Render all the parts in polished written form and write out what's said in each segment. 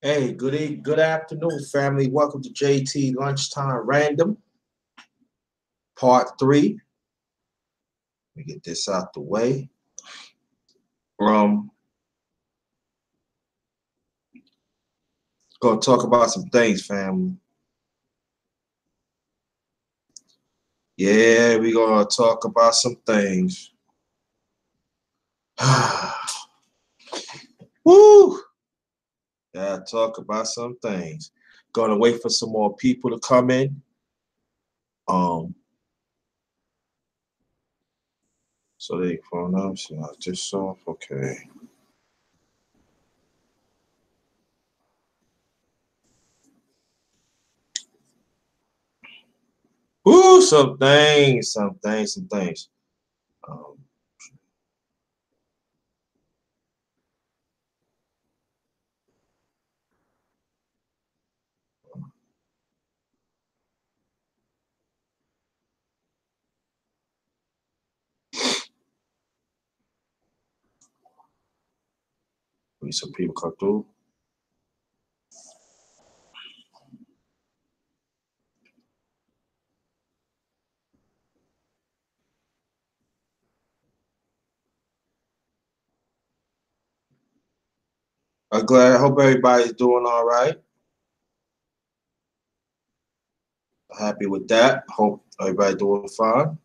Hey, good afternoon, family. Welcome to JT Lunchtime Random, Part 3. Let me get this out the way. Gonna talk about some things, family. Yeah, we gonna talk about some things. Woo! Yeah, talk about some things. Gonna wait for some more people to come in. So they phone up. So I just off. Okay. Woo! Some things. Some people come through. I'm glad. I hope everybody's doing all right. Happy with that. Hope everybody doing fine.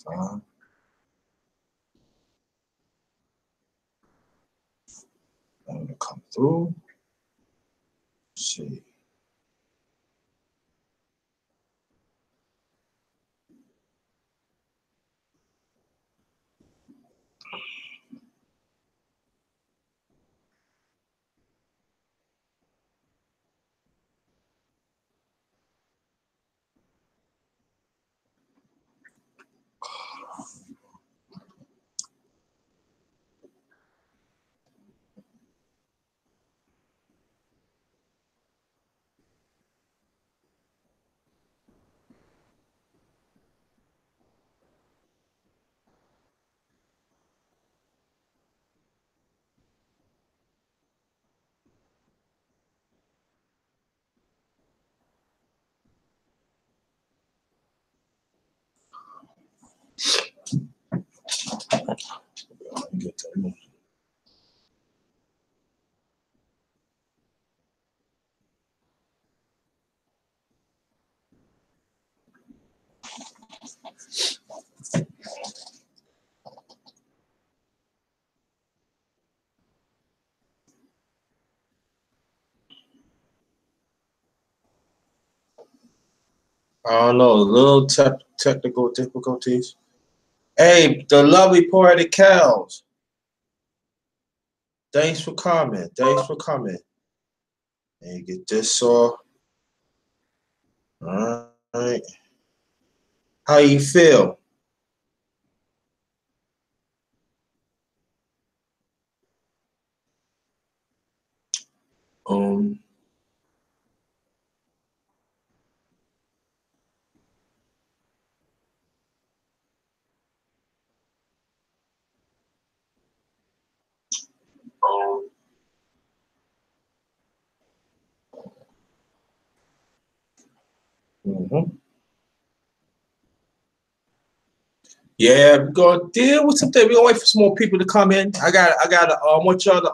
Fine. I'm gonna come through. Let's see. Get to I don't know, a little technical difficulties. Hey, the lovely poetic cows. Thanks for coming. And get this off. All right. How you feel? Um. Mm-hmm. Yeah, we're gonna deal with something. We're gonna wait for some more people to come in. I want y'all to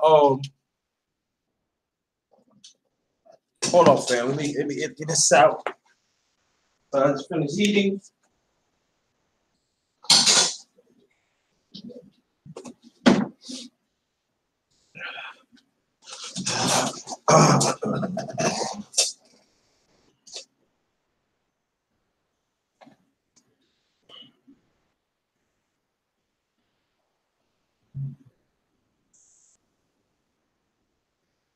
hold on, fam. Let me get this out. I just finished eating.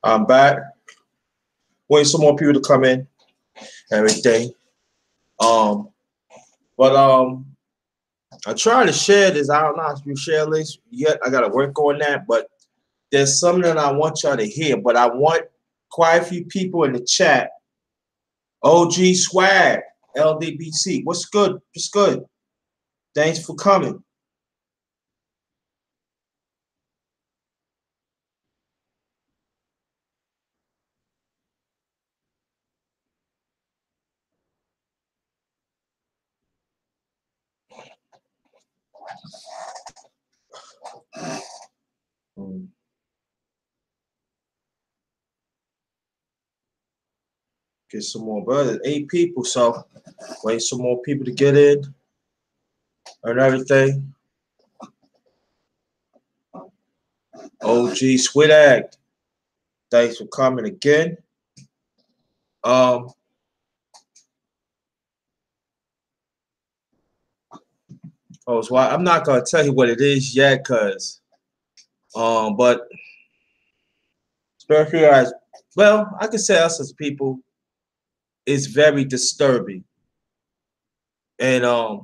I'm back. Waiting some more people to come in. Everything. But I try to share this. I don't know if you share links yet. I got to work on that, but there's something that I want y'all to hear. But I want quite a few people in the chat. OG Swag, LDBC. What's good? What's good? Thanks for coming. Get some more brothers. 8 people, so wait some more people to get in and everything. OG Swag, thanks for coming again. Oh, so I'm not gonna tell you what it is yet, cause but especially as well, I can say us as people, it's very disturbing, and I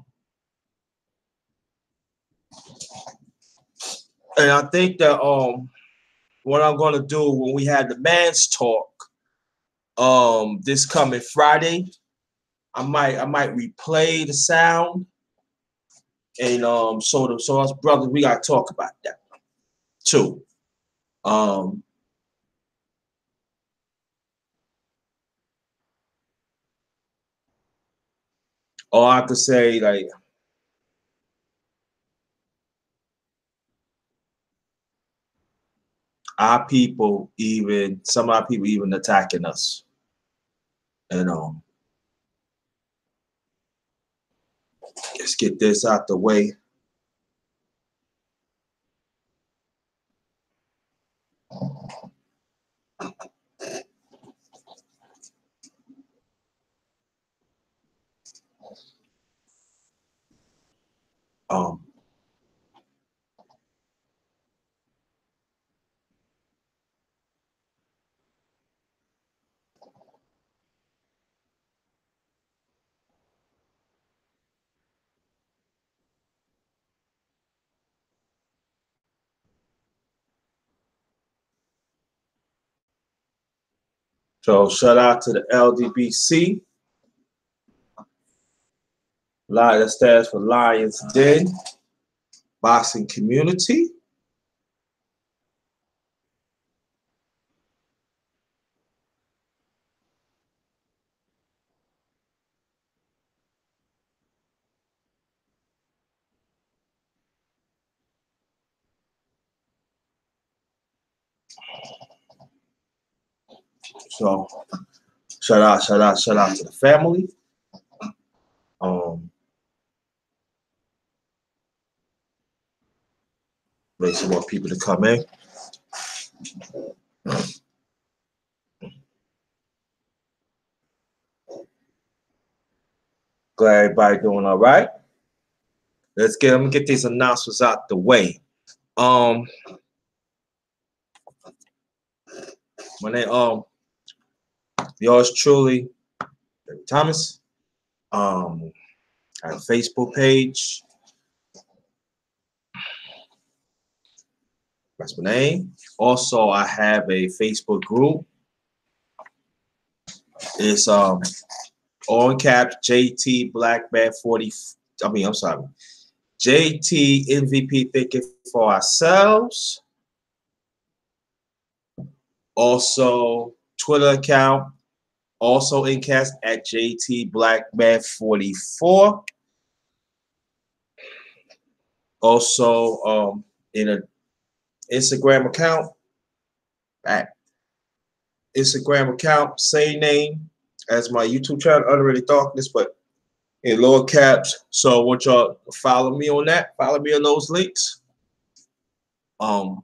think that what I'm gonna do when we have the man's talk this coming Friday, I might replay the sound, and so us brothers, we gotta talk about that too. Or I could say like some of our people even attacking us. And let's get this out the way. Um, so shout out to the LDBC. That stands for Lions Den Boxing Community. So shout out to the family. Wait some more people to come in. Glad everybody doing all right. Let me get these announcements out the way. My name yours truly, Thomas. I have a Facebook page. That's my name. Also, I have a Facebook group. It's all in caps JT Black Man 40. I'm sorry. JT MVP Thinking for Ourselves. Also, Twitter account, also in caps at JT Black Man 44. Also, in an Instagram account, same name as my YouTube channel, Underrated Darkness, but in lower caps. So I want y'all to follow me on that. Follow me on those links. And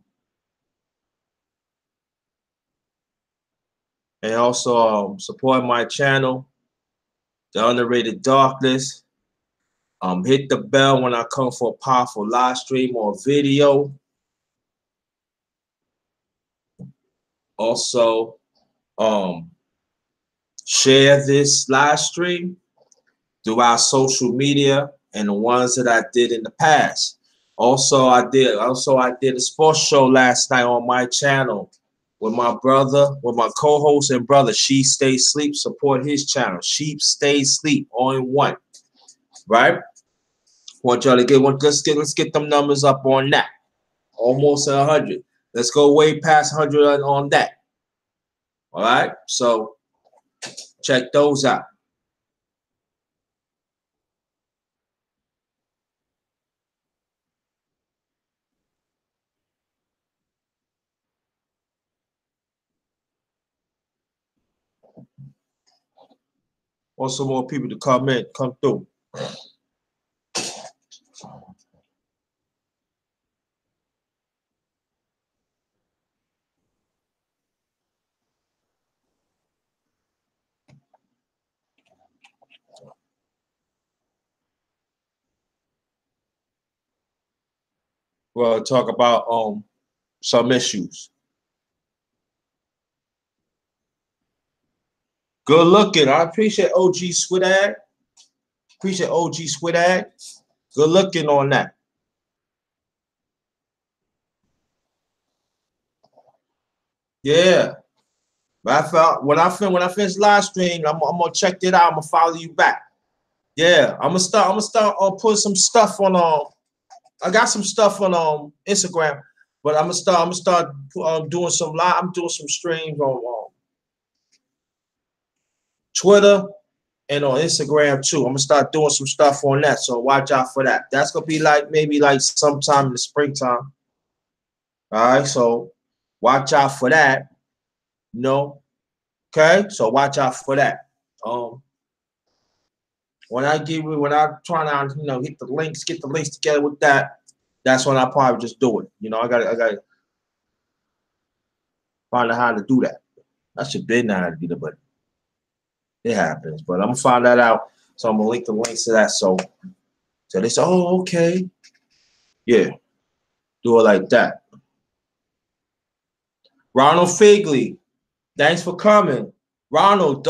also support my channel, The Underrated Darkness. Hit the bell when I come for a powerful live stream or video. Also, share this live stream through our social media, and the ones that I did in the past. Also, I did a sports show last night on my channel with my brother, with my co-host and brother. She Stay Sleep. Support his channel. Sheep Stay Sleep, all in one. Right? Want y'all to get one. Let's get them numbers up on that. Almost 100. Let's go way past 100 on that. All right. So check those out. Want some more people to come through. We'll talk about some issues. Good looking. I appreciate OG Swidad. Appreciate OG Swidad. Good looking on that. Yeah. But I felt when I finish live stream, I'm gonna check it out. I'm gonna follow you back. Yeah, I'm gonna start putting some stuff on I got some stuff on Instagram, but I'm gonna start doing some live. I'm doing some streams on Twitter and on Instagram too. I'm gonna start doing some stuff on that. So watch out for that. That's gonna be like maybe like sometime in the springtime. All right, so watch out for that. No, okay. So watch out for that. When I'm trying to get the links together with that, that's when I probably just do it. I gotta find out how to do that. I should be now to do it, but it happens. But I'm gonna find that out. So I'm gonna link the links to that. So they say, oh, okay. Yeah. Do it like that. Ronald Figley, thanks for coming. Ronald,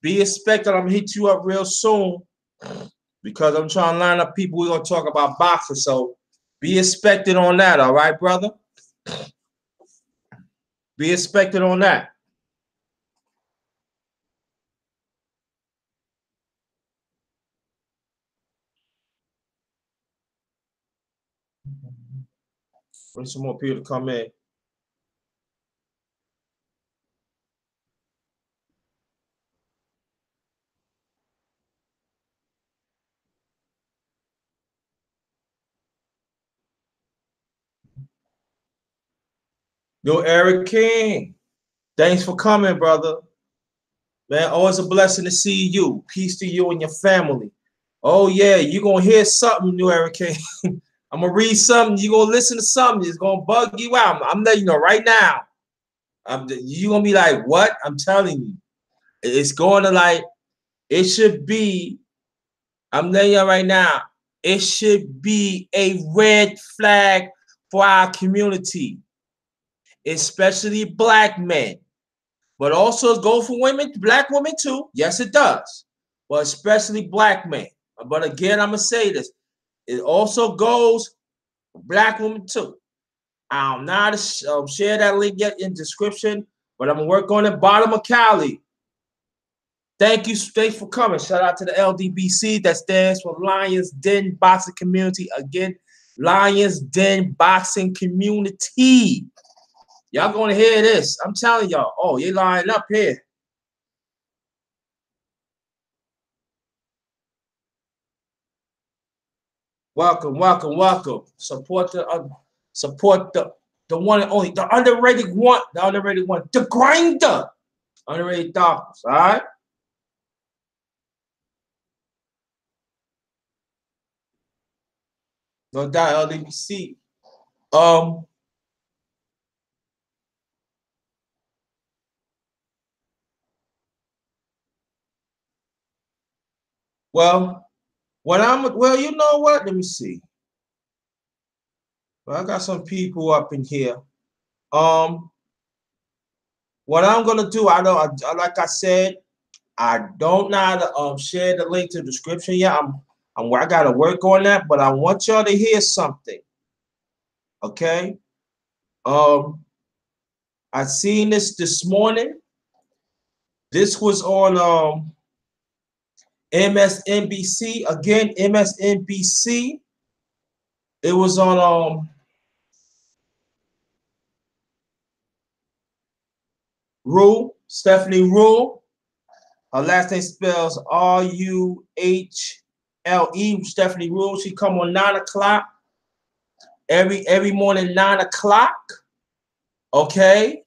be expected. I'm gonna hit you up real soon because I'm trying to line up people. We're gonna talk about boxing. So be expected on that, all right, brother? Be expected on that. Bring some more people to come in. Yo, Eric King, thanks for coming, brother. Man, always a blessing to see you. Peace to you and your family. Oh, yeah, you're going to hear something new, Eric King. I'm going to read something. You're going to listen to something. It's going to bug you out. I'm letting you know right now. You're going to be like, what? I'm telling you. It's going to it should be, I'm letting you know right now, it should be a red flag for our community, especially black men. But also go for women, black women too. Yes, it does. But especially black men. But again, I'm going to say this. It also goes for black women too. I'm not share that link yet in description, but I'm going to work on it. Bottom of Cali. Thanks for coming. Shout out to the LDBC. That stands for Lions Den Boxing Community. Again, Lions Den Boxing Community. Y'all going to hear this. I'm telling y'all. Oh, you're lining up here. Welcome, welcome, welcome. Support the one and only, the underrated one, the grinder. Underrated Dolphins, all right? No doubt, LDBC. Well, you know what? Let me see. Well, I got some people up in here. What I'm gonna do, like I said, I don't know how to share the link to the description yet. I got to work on that, but I want y'all to hear something. Okay? I seen this morning. This was on MSNBC. Again, MSNBC. It was on Rule, Stephanie Rule. Her last name spells Ruhle. Stephanie Rule. She come on 9 o'clock every morning, 9 o'clock. Okay,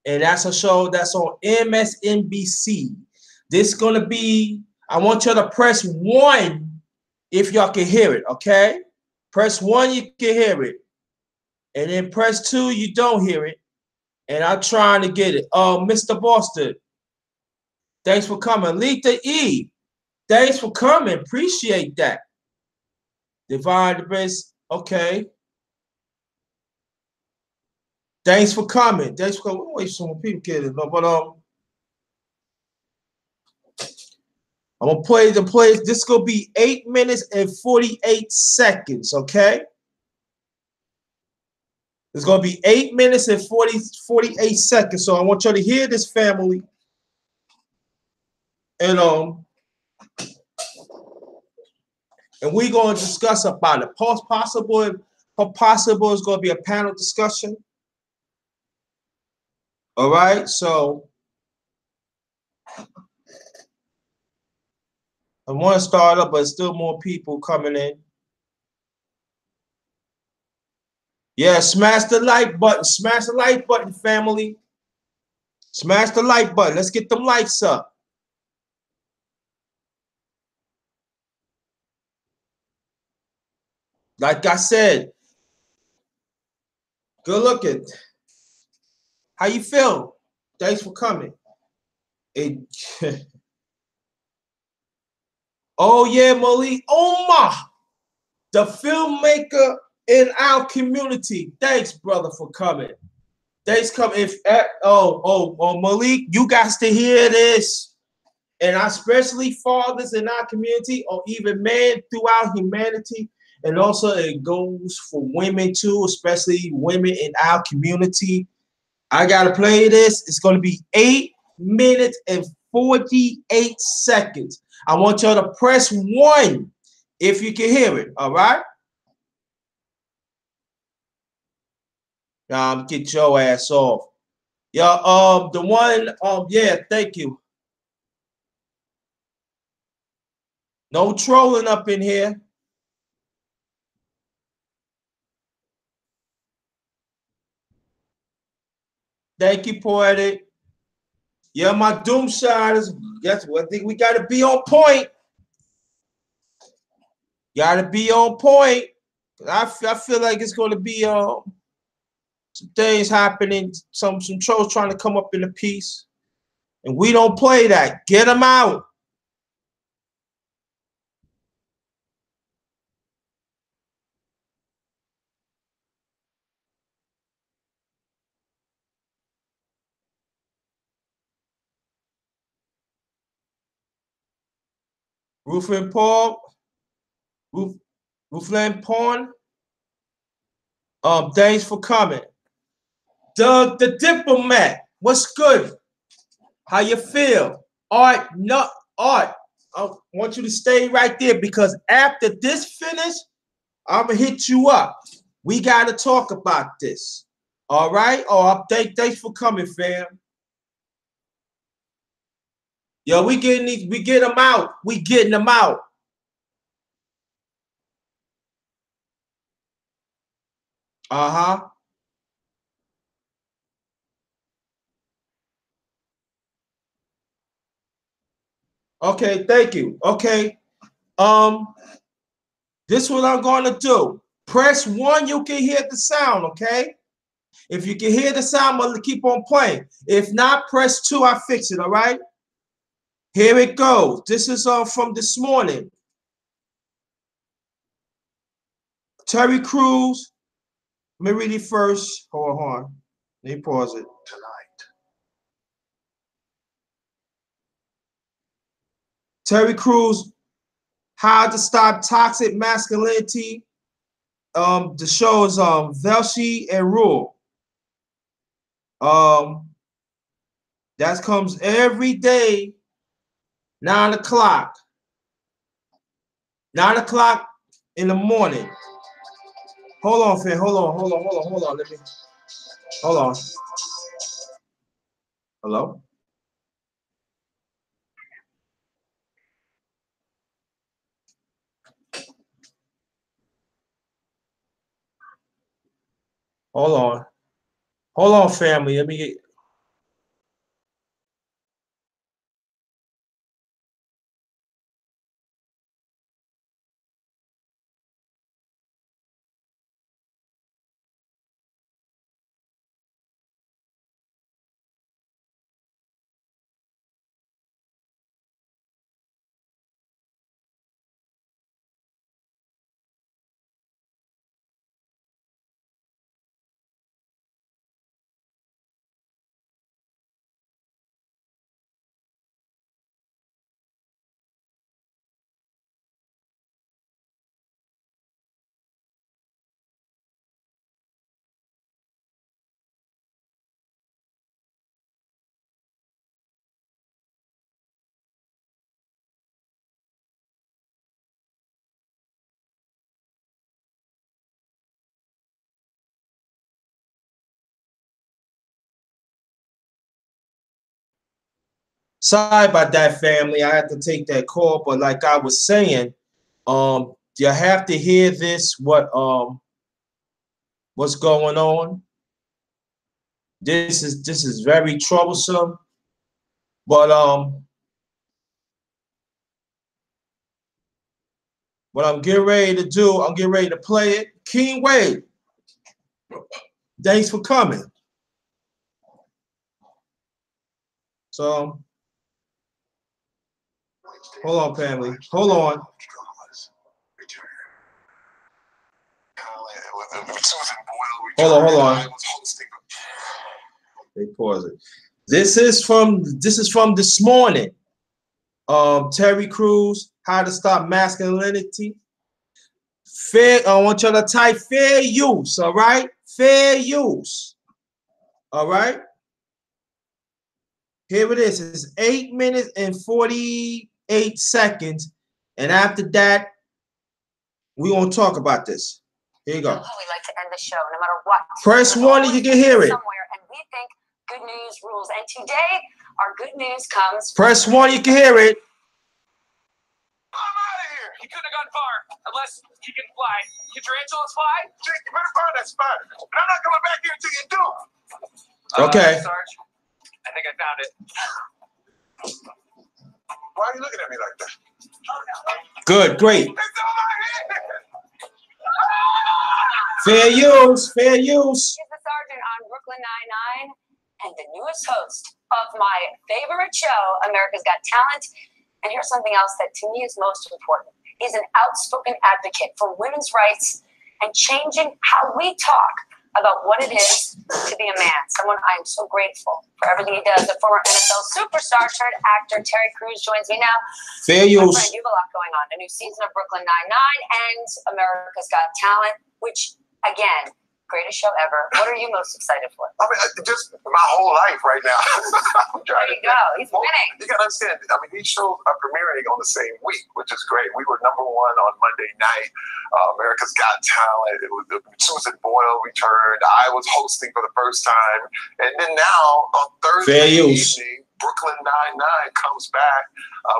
and that's a show that's on MSNBC. This is gonna be. I want y'all to press 1 if y'all can hear it. Okay, press 1 you can hear it, and then press 2 you don't hear it. And I'm trying to get it. Mr. Boston, thanks for coming. Letha E, thanks for coming. Appreciate that. Divine the best. Okay. Thanks for coming. Thanks for coming. Wait, some people get it. But I'm gonna play the plays. This is gonna be 8 minutes and 48 seconds. Okay. It's gonna be 8 minutes and 48 seconds. So I want you to hear this, family. And we're gonna discuss about it. Possible is gonna be a panel discussion. All right, so I want to start up, but still more people coming in. Yeah, smash the like button. Smash the like button, family. Smash the like button. Let's get them likes up. Like I said, good looking. How you feel? Thanks for coming. Oh yeah, Malik Omar, the filmmaker in our community. Thanks, brother, for coming. Thanks, coming. Malik, you guys to hear this, and especially fathers in our community, or even men throughout humanity, and also it goes for women too, especially women in our community. I gotta play this. It's gonna be 8 minutes and 48 seconds. I want y'all to press 1 if you can hear it. All right. Get your ass off. Yeah. The one. Yeah. Thank you. No trolling up in here. Thank you, Poetic. Yeah, my doom shot is. Guess what? I think we gotta be on point. Gotta be on point. I feel like it's gonna be some things happening. Some trolls trying to come up in a piece, and we don't play that. Get them out. Rooflin Paul, Rooflin Pawn. Thanks for coming. The diplomat. What's good? How you feel? Art, no Art. I want you to stay right there because after this finish, I'm gonna hit you up. We gotta talk about this. All right? Thanks for coming, fam. Yo, we get them out. We getting them out. Uh-huh. Okay, thank you. Okay. Um, this is what I'm gonna do. Press 1, you can hear the sound, okay? If you can hear the sound, I'm gonna keep on playing. If not, press 2, I fix it, all right? Here it goes. This is from this morning. Terry Crews. Let me read it first. Hold on. Let me pause it. Tonight. Terry Crews How to Stop Toxic Masculinity. The show is Velshi and Rule. That comes every day, 9 o'clock. 9 o'clock in the morning. Hold on, fam. Hold on. Let me. Hold on. Hello? Hold on. Hold on, family. Let me get. Sorry about that, family. I had to take that call, but like I was saying, you have to hear this. What's going on? This is very troublesome. But what I'm getting ready to do, I'm getting ready to play it. King Wade, thanks for coming. So, hold on, family. Hold on. Hold on. They pause it. This is from this morning. Terry Crews, How to Stop Masculinity. Fair. I want y'all to type fair use. All right, fair use. All right. Here it is. It's 8 minutes and 48 seconds, and after that, we're gonna talk about this. Here you go. We like to end the show, no matter what. Press 1 and you can hear it. Somewhere, and we think good news rules. And today, our good news comes. Press 1, you can hear it. I'm out of here. He couldn't have gone far unless he can fly. Can tarantulas fly? Jake, you better find that spider. And I'm not coming back here until you do. Okay. Sarge, I think I found it. Why are you looking at me like that? Good, great. It's on my head. Fair use, fair use. He's the sergeant on Brooklyn Nine-Nine and the newest host of my favorite show, America's Got Talent. And here's something else that to me is most important. He's an outspoken advocate for women's rights and changing how we talk about what it is to be a man. Someone I am so grateful for everything he does. The former NFL superstar turned actor Terry Crews joins me now. Fair My use. friend, you have a lot going on. A new season of Brooklyn Nine-Nine and America's Got Talent, which, again, greatest show ever. What are you most excited for? I mean, just my whole life right now. I'm trying There you go. He's winning. You gotta understand. I mean, these shows are premiering on the same week, which is great. We were #1 on Monday night. America's Got Talent. It was Susan Boyle returned. I was hosting for the first time, and then now on Thursday evening, Brooklyn Nine-Nine comes back.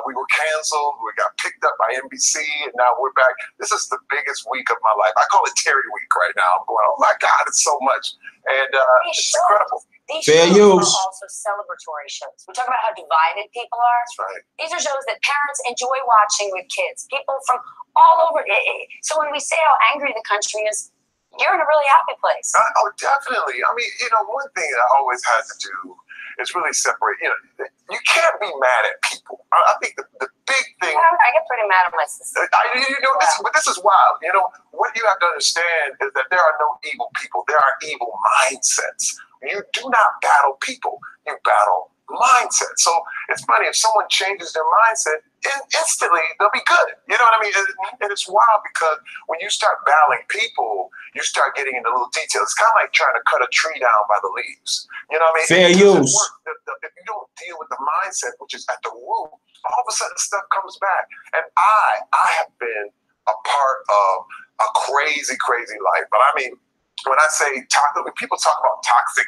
We were canceled. We got picked up by NBC, and now we're back. This is the biggest week of my life. I call it Terry Week right now. I'm going, oh my God, it's so much, and it's incredible. These Fair shows use. are also celebratory shows. We talk about how divided people are. That's right. These are shows that parents enjoy watching with kids. People from all over. So when we say how angry the country is, you're in a really happy place. Oh, definitely. I mean, one thing that I always had to do is really separate. You can't be mad at people. I think the big thing. I get pretty mad at my sister. But this is wild. What you have to understand is that there are no evil people. There are evil mindsets. You do not battle people. You battle mindset. So it's funny, if someone changes their mindset, instantly they'll be good. You know what I mean? And it's wild because when you start battling people, you start getting into little details. It's kind of like trying to cut a tree down by the leaves. You know what I mean? Fair use. If you don't deal with the mindset, which is at the root, all of a sudden stuff comes back. And I have been a part of a crazy, crazy life. But I mean, when I say toxic, when people talk about toxic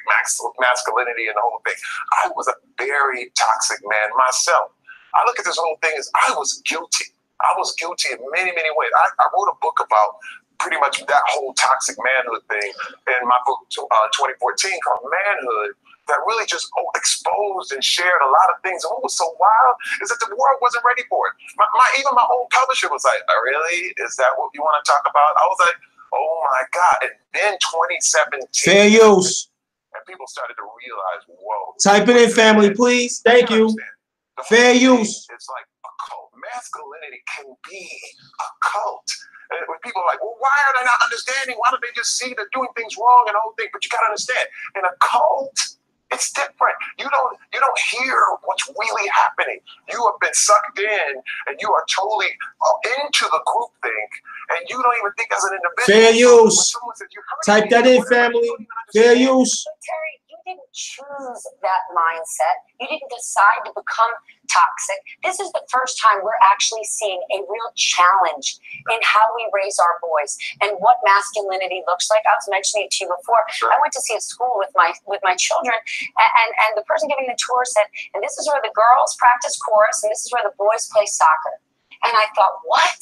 masculinity and the whole thing, I was a very toxic man myself. I look at this whole thing as I was guilty. I was guilty in many, many ways. I wrote a book about pretty much that whole toxic manhood thing in my book 2014 called Manhood, that really just exposed and shared a lot of things. And what was so wild is that the world wasn't ready for it. Even my own publisher was like, oh, really? Is that what you want to talk about? I was like, oh my God. And then 2017. Fair use. And people started to realize, whoa. Type it in, family, please. Thank you. Fair use. It's like a cult. Masculinity can be a cult. And when people are like, well, why are they not understanding? Why don't they just see they're doing things wrong and the whole thing? But you got to understand, in a cult, it's different. You don't hear what's really happening. You have been sucked in, and you are totally into the group think, and you don't even think as an individual. Fair use. Type that in, family. Fair use. But Terry, you didn't choose that mindset. You didn't decide to become toxic. This is the first time we're actually seeing a real challenge in how we raise our boys and what masculinity looks like. I was mentioning it to you before. Sure. I went to see a school with my children, and the person giving the tour said, and this is where the girls practice chorus, and this is where the boys play soccer. And I thought, what?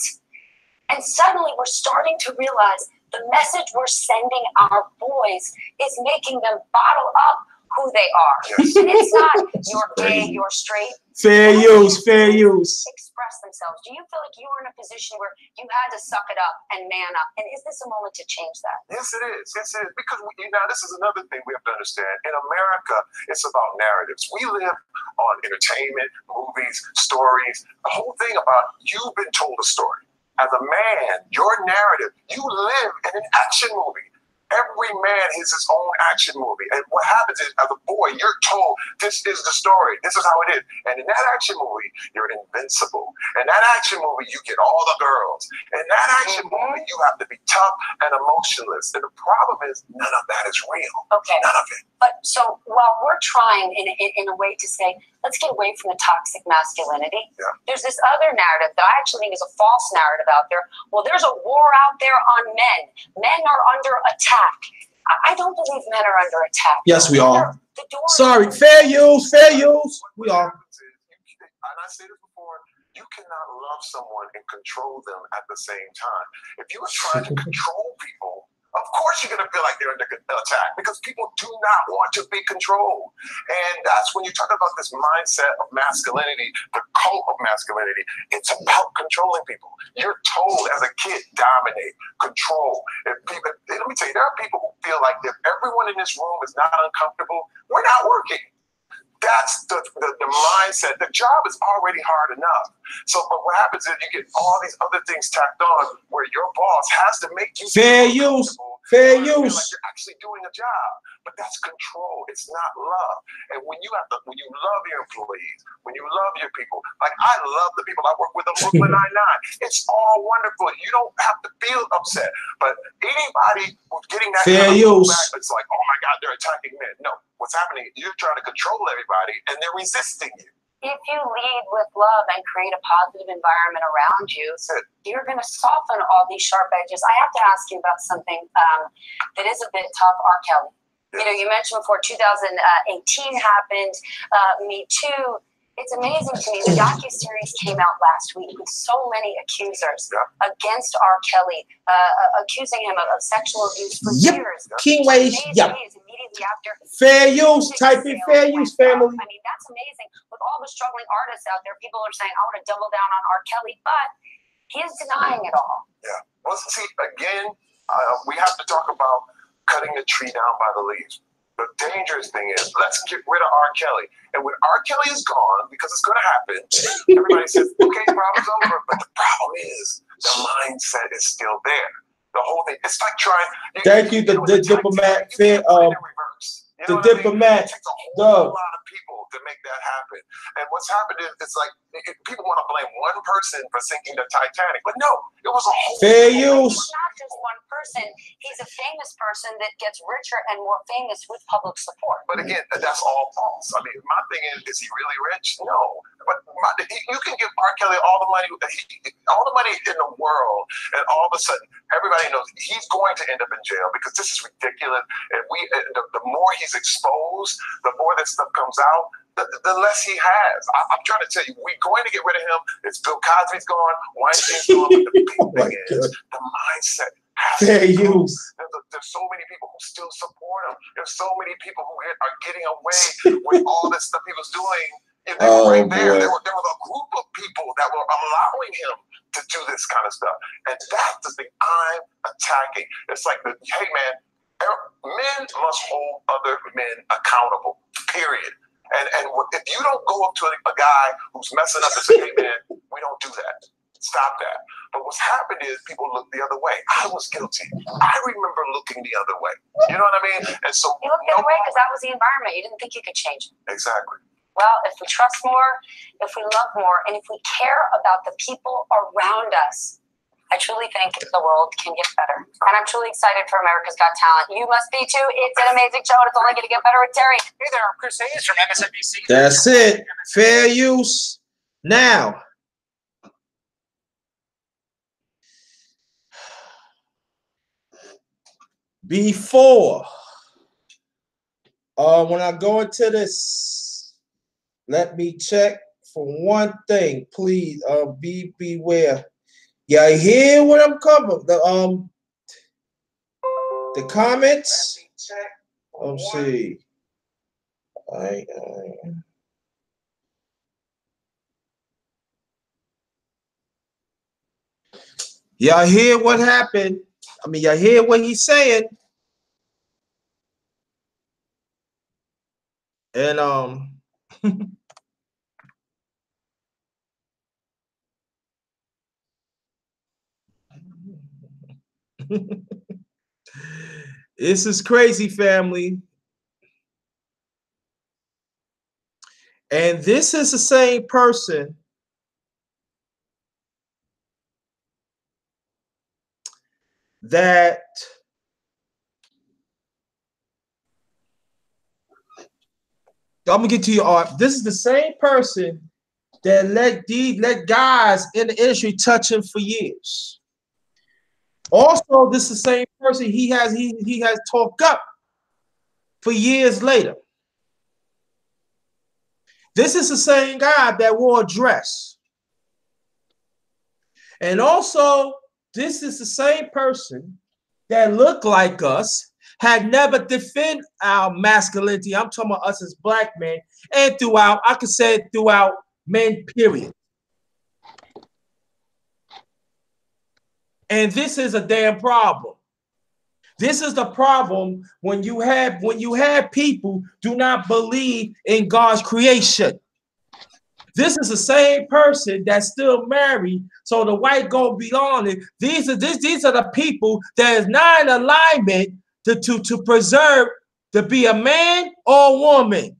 And suddenly we're starting to realize the message we're sending our boys is making them bottle up who they are. Yes. And it's not you're gay, you're straight. Fair use. Fair use. Express themselves. Do you feel like you were in a position where you had to suck it up and man up? And is this a moment to change that? Yes, it is. Yes, it is. Because this is another thing we have to understand. In America, it's about narratives. We live on entertainment, movies, stories. The whole thing about you've been told a story. As a man, your narrative, you live in an action movie. Every man has his own action movie. And what happens is, as a boy, you're told, this is the story. This is how it is. And in that action movie, you're invincible. In that action movie, you get all the girls. In that action movie, you have to be tough and emotionless. And the problem is, none of that is real. Okay. None of it. But so while we're trying in a way to say, let's get away from the toxic masculinity, there's this other narrative that I actually think is a false narrative out there. Well, there's a war out there on men. Men are under attack. I don't believe men are under attack. Yes, we are. The door Sorry. Fair use. Fair use. We are. And I say this before, you cannot love someone and control them at the same time. If you are trying to control people, of course you're going to feel like they're under attack because people do not want to be controlled. And that's when you talk about this mindset of masculinity, the cult of masculinity. It's about controlling people. You're told as a kid, dominate, control. Let me tell you, there are people who feel like if everyone in this room is not uncomfortable, we're not working. That's the mindset. The job is already hard enough. So, but what happens is you get all these other things tacked on where your boss has to make you fair use. Fair use. Like you're actually doing a job, but that's control. It's not love. And when you love your employees, when you love your people, like I love the people I work with on Brooklyn Nine-Nine. It's all wonderful. You don't have to feel upset. But anybody who's getting that fair kind use, back, it's like, oh my God, they're attacking men. No, what's happening? You're trying to control everybody, and they're resisting you. If you lead with love and create a positive environment around you, you're going to soften all these sharp edges. I have to ask you about something that is a bit tough, R. Kelly. You know, you mentioned before 2018 happened, Me Too. It's amazing to me. The docuseries came out last week with so many accusers against R. Kelly, accusing him of sexual abuse for years. King Ways, immediately after. Fair use. Type in fair use, family. I mean, that's amazing. With all the struggling artists out there, people are saying, I want to double down on R. Kelly, but he's denying it all. Yeah. Well, see, again, we have to talk about cutting the tree down by the leaves. The dangerous thing is, let's get rid of R. Kelly. And when R. Kelly is gone, because it's going to happen, everybody says, okay, problem's over. But the problem is, the mindset is still there. The whole thing, it's like trying. Thank you, the diplomat. Fair, You know the diplomat. It takes a whole lot of people to make that happen. And what's happened is it's like people want to blame one person for sinking the Titanic, but no, it was a whole. Fair use. It's not just one person. He's a famous person that gets richer and more famous with public support. But again, that's all false. I mean, my thing is he really rich? No. But you can give R. Kelly all the money in the world, and all of a sudden, everybody knows he's going to end up in jail because this is ridiculous. And the more he's exposed, the more that stuff comes out, the less he has. I'm trying to tell you, we're going to get rid of him. It's Bill Cosby's gone, Weinstein's gone, but the big thing is the mindset. Fair use. There's so many people who still support him. There's so many people who are getting away with all this stuff he was doing. And they were right there. There was a group of people that were allowing him to do this kind of stuff. And that's the thing I'm attacking. It's like, hey, man, men must hold other men accountable, period. And if you don't go up to a guy who's messing up and say, hey, man, we don't do that. Stop that. But what's happened is people look the other way. I was guilty. I remember looking the other way. You know what I mean? And so you looked the other way because that was the environment. You didn't think you could change it. Exactly. Well, if we trust more, if we love more, and if we care about the people around us, I truly think the world can get better. And I'm truly excited for America's Got Talent. You must be too. It's an amazing show, and it's only going to get better with Terry. Hey there, I'm Chris Hayes from MSNBC. That's it. Fair use. Now, before, when I go into this, let me check for one thing, please. Beware. Yeah, hear what I'm covering. The comments. Let's see. All right. Y'all hear what happened? I mean, y'all hear what he's saying? And this is crazy, family. And this is the same person that I'm gonna get to your art. This is the same person that let guys in the industry touch him for years. Also, this is the same person he has talked up for years later. This is the same guy that wore a dress. And also, this is the same person that looked like us, had never defended our masculinity. I'm talking about us as black men, and throughout, I could say throughout men, period. And this is a damn problem. This is the problem when you have people do not believe in God's creation. This is the same person that's still married, so the white gonna belong it. These are the people that is not in alignment to preserve, to be a man or a woman.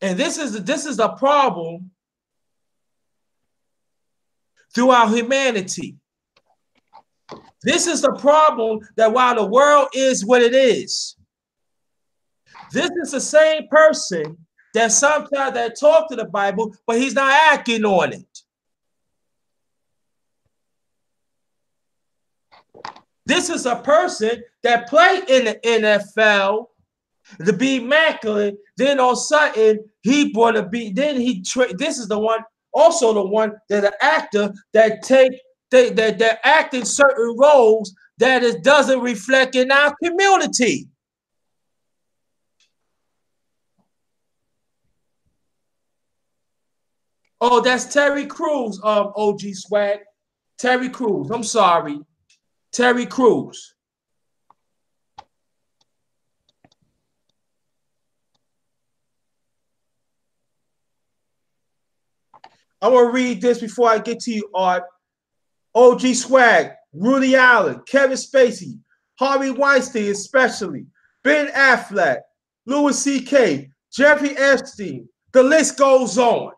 And this is the problem throughout humanity. This is the problem that while the world is what it is, this is the same person that sometimes that talk to the Bible, but he's not acting on it. This is a person that played in the NFL to be immaculate. Then all of a sudden he brought to be. Then this is the one, also the one that an actor that that act in certain roles that it doesn't reflect in our community. Oh, that's Terry Crews, OG Swag. Terry Crews. I'm sorry. Terry Crews. I'm going to read this before I get to you, Art. OG Swag, Rudy Allen, Kevin Spacey, Harvey Weinstein especially, Ben Affleck, Louis C.K., Jeffrey Epstein. The list goes on.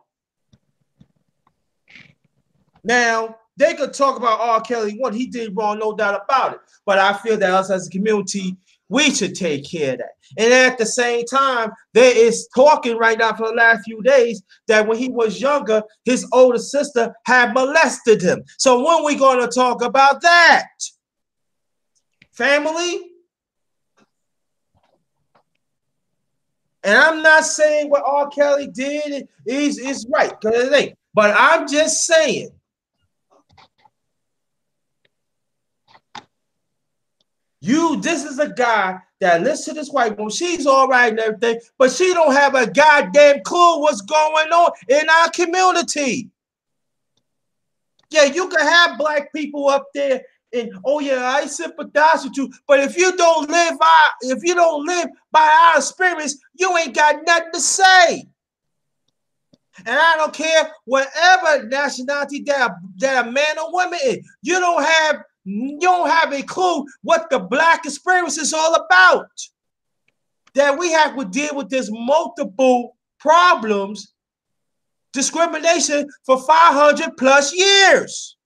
Now, they could talk about R. Kelly, what he did wrong, no doubt about it. But I feel that us as a community, we should take care of that. And at the same time, there is talking right now for the last few days that when he was younger, his older sister had molested him. So when are we going to talk about that? Family? And I'm not saying what R. Kelly did is right, because it ain't. But I'm just saying, this is a guy that listens to this white woman. She's all right and everything, but she don't have a goddamn clue what's going on in our community. Yeah, you can have black people up there and, oh yeah, I sympathize with you, but if you don't live by our experience, you ain't got nothing to say. And I don't care whatever nationality that a man or woman is. You don't have a clue what the black experience is all about. That we have to deal with this multiple problems, discrimination for 500 plus years.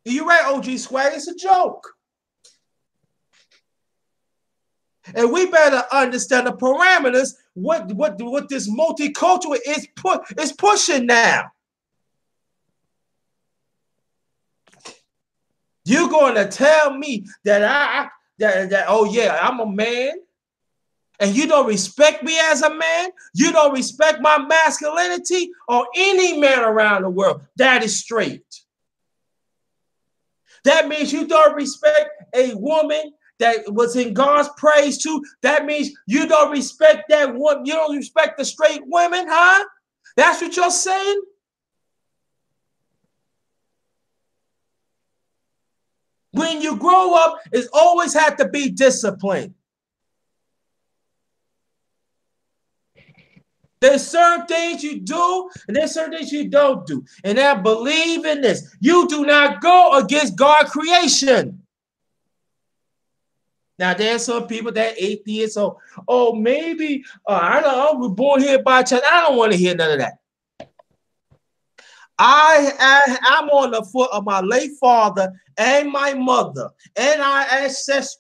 You're right, OG Swag. It's a joke. And we better understand the parameters, what this multicultural is pushing now. You're going to tell me that oh yeah, I'm a man, and you don't respect me as a man? You don't respect my masculinity or any man around the world? That is straight. That means you don't respect a woman that was in God's praise too. That means you don't respect that woman. You don't respect the straight women, huh? That's what you're saying? When you grow up, it's always had to be disciplined. There's certain things you do, and there's certain things you don't do. And I believe in this. You do not go against God's creation. Now, there's some people that atheists, maybe, I don't know, we're born here by chance. I don't want to hear none of that. I'm on the foot of my late father and my mother and our ancestors.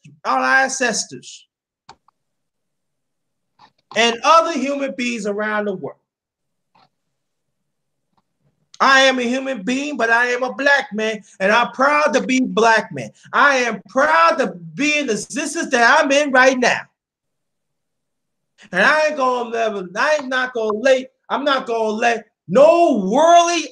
And other human beings around the world. I am a human being, but I am a black man, and I'm proud to be black man. I am proud to be in the existence that I'm in right now. And I'm not gonna let no worldly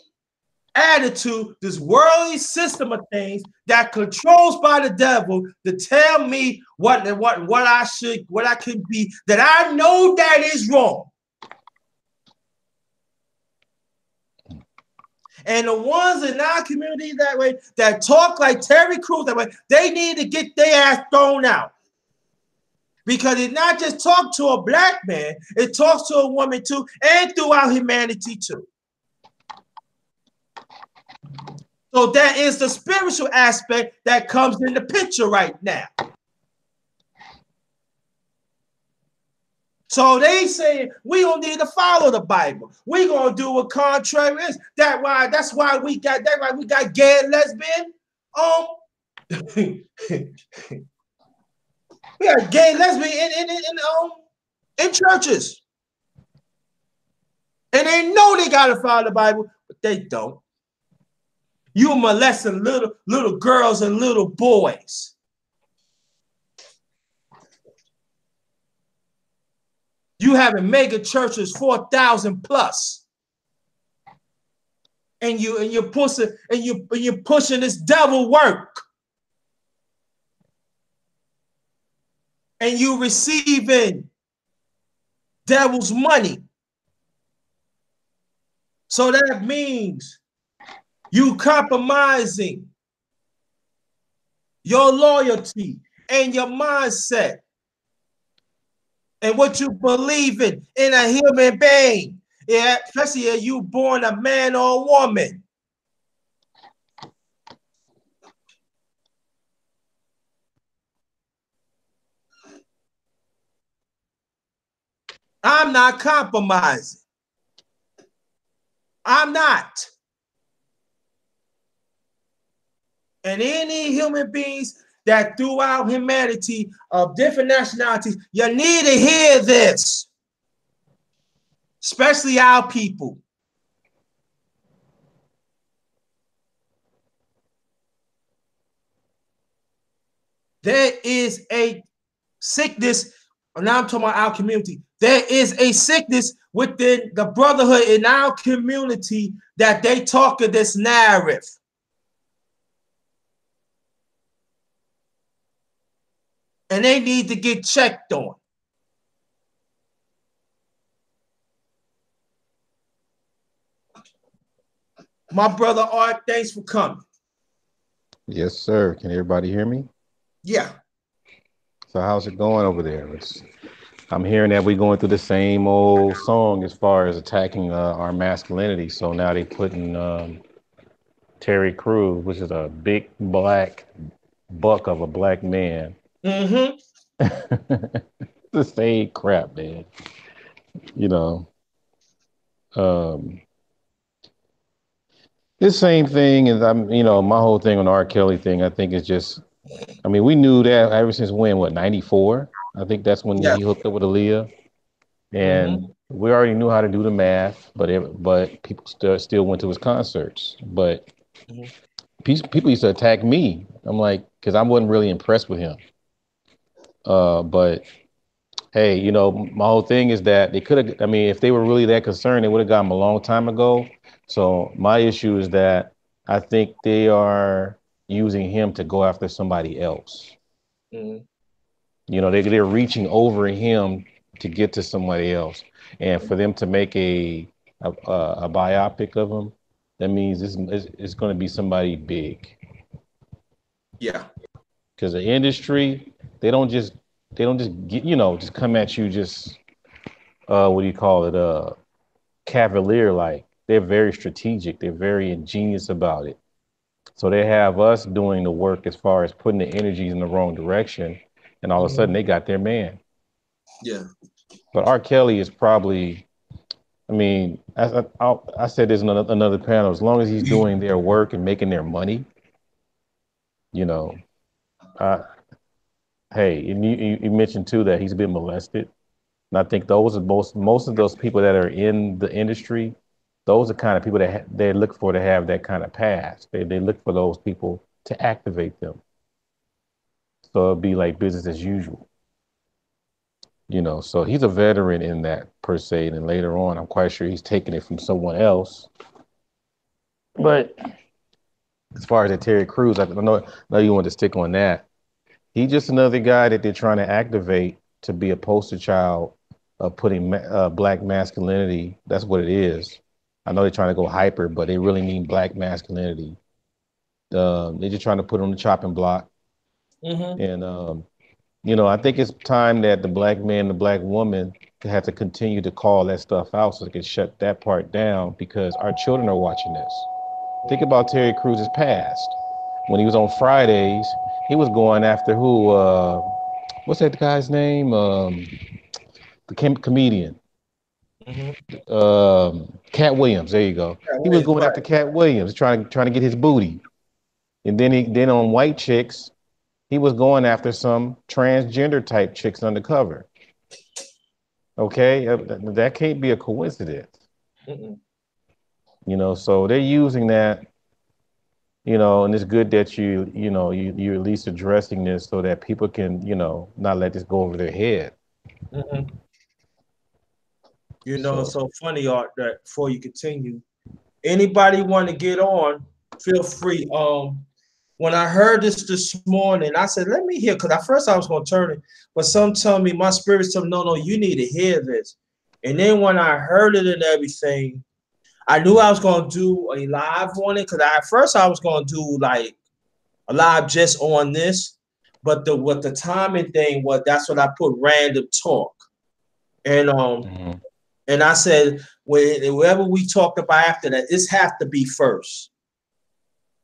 attitude, this worldly system of things that controls by the devil to tell me what I can be, that I know that is wrong. And the ones in our community that talk like Terry Crews that way, they need to get their ass thrown out. Because it not just talks to a black man, it talks to a woman too, and throughout humanity too. So that is the spiritual aspect that comes in the picture right now. So they say we don't need to follow the Bible. We're gonna do what contrary is. That's why we got gay and lesbian. We got gay and lesbian in churches. And they know they gotta follow the Bible, but they don't. You molesting little girls and little boys. You having mega churches 4,000 plus, and you're pushing this devil work, and you receiving devil's money. So that means you compromising your loyalty and your mindset and what you believe in a human being. Yeah, especially if you born a man or a woman. I'm not compromising. I'm not. And any human beings that throughout humanity of different nationalities, you need to hear this, especially our people. There is a sickness, now I'm talking about our community. There is a sickness within the brotherhood in our community that they talk of this narrative. And they need to get checked on. My brother Art, thanks for coming. Yes, sir. Can everybody hear me? Yeah. So how's it going over there? I'm hearing that we're going through the same old song as far as attacking our masculinity. So now they putting Terry Crews, which is a big black buck of a black man. Mm-hmm. The same crap, man. You know, the same thing as my whole thing on the R. Kelly thing, I think is just, I mean, we knew that ever since when, 94? I think that's when he hooked up with Aaliyah. And we already knew how to do the math, but people still went to his concerts. But people used to attack me. I'm like, because I wasn't really impressed with him. But hey, my whole thing is that they could have, I mean, if they were really that concerned, they would have got him a long time ago. So my issue is that I think they are using him to go after somebody else. They're reaching over him to get to somebody else, and for them to make a biopic of him, that means it's going to be somebody big. Yeah, because the industry, they don't just get, just come at you just what do you call it, cavalier like. They're very strategic. They're very ingenious about it. So they have us doing the work as far as putting the energies in the wrong direction, and all of a sudden they got their man. Yeah. But R. Kelly is probably, I mean, I said this in another panel, as long as he's doing their work and making their money, hey, and you mentioned too that he's been molested. And I think those are most of those people that are in the industry, those are kind of people that they look for to have that kind of past. They look for those people to activate them. So it'd be like business as usual. So he's a veteran in that per se. And then later on, I'm quite sure he's taking it from someone else. But as far as the Terry Crews, I know you want to stick on that. He's just another guy that they're trying to activate to be a poster child of putting black masculinity. That's what it is. I know they're trying to go hyper, but they really mean black masculinity. They're just trying to put on the chopping block. And, I think it's time that the black man, the black woman have to continue to call that stuff out so they can shut that part down, because our children are watching this. Think about Terry Crews' past. When he was on Fridays, he was going after who? What's that guy's name? The comedian. Cat Williams. There you go. He was going after Cat Williams, trying to get his booty. And then on White Chicks, he was going after some transgender type chicks undercover. Okay, that can't be a coincidence. So they're using that. And it's good that you're at least addressing this so that people can, not let this go over their head. It's so funny, Art, that before you continue, anybody want to get on, feel free. When I heard this morning, I said, let me hear, because at first I was going to turn it, but some tell me, my spirit told me, no, you need to hear this. And then when I heard it and everything, I knew I was going to do a live on it, because at first I was going to do like a live just on this, but what the timing thing was, that's what I put random talk. And And I said, whenever we talked about after that, this has to be first.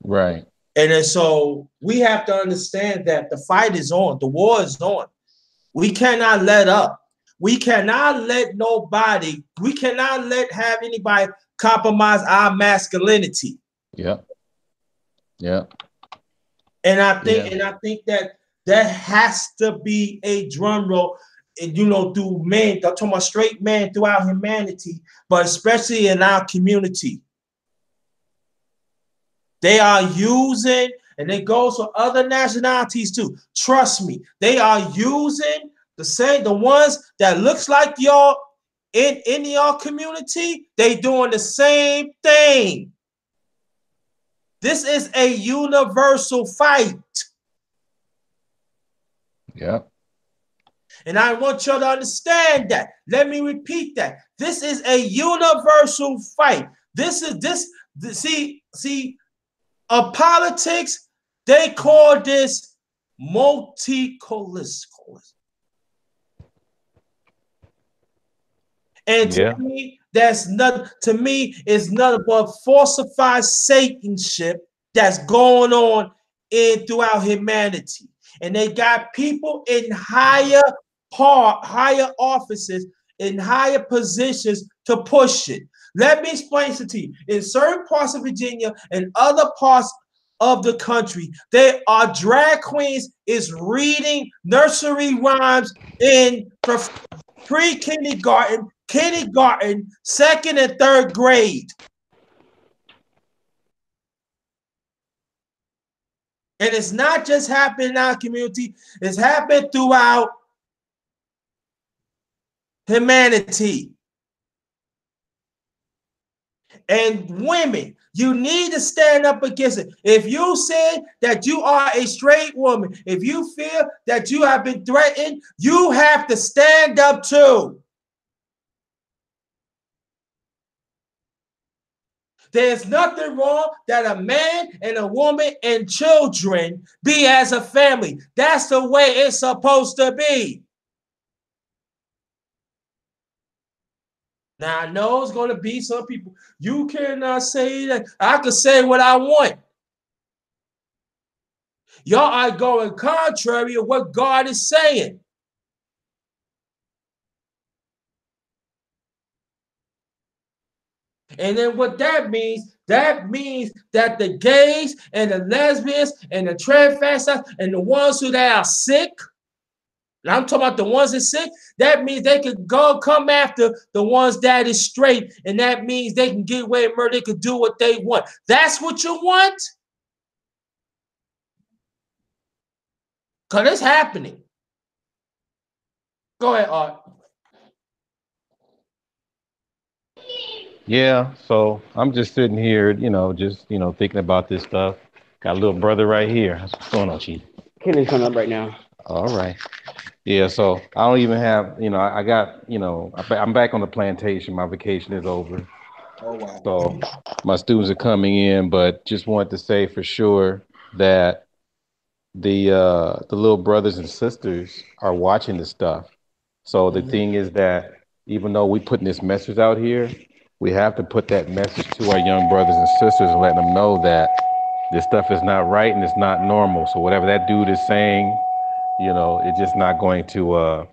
Right. And then so we have to understand that the fight is on, the war is on. We cannot let up. We cannot let have anybody compromise our masculinity. Yep. Yep. And I think that has to be a drum roll, through men. I'm talking about straight men throughout humanity, but especially in our community. They are using, and it goes for other nationalities too. Trust me, they are using the ones that looks like y'all in your community. They doing the same thing. This is a universal fight. Yeah. And I want y'all to understand that. Let me repeat that. This is a universal fight. See, politics, they call this multicultural. And to me, it's nothing but falsified Satanship that's going on throughout humanity. And they got people in higher offices, in higher positions to push it. Let me explain it to you. In certain parts of Virginia and other parts of the country, there are drag queens is reading nursery rhymes in pre-kindergarten, kindergarten, second and third grade. And it's not just happening in our community, it's happening throughout humanity. And women, you need to stand up against it. If you say that you are a straight woman, if you feel that you have been threatened, you have to stand up too. There's nothing wrong that a man and a woman and children be as a family. That's the way it's supposed to be. Now, I know it's going to be some people. You cannot say that. I can say what I want. Y'all are going contrary to what God is saying. And then what that means that the gays and the lesbians and the transvestites and the ones who are sick, and I'm talking about the ones that are sick, that means they could come after the ones that is straight, and that means they can get away and murder, they could do what they want. That's what you want? Because it's happening. Go ahead, Art. Yeah, so I'm just sitting here, thinking about this stuff. Got a little brother right here. What's going on, Chief? Kenny's coming up right now. All right. Yeah, so I don't even have, I got, I'm back on the plantation. My vacation is over. Oh, wow. So my students are coming in, but just wanted to say for sure that the little brothers and sisters are watching this stuff. So the thing is that even though we're putting this message out here, we have to put that message to our young brothers and sisters and let them know that this stuff is not right and it's not normal. So whatever that dude is saying, it's just not going to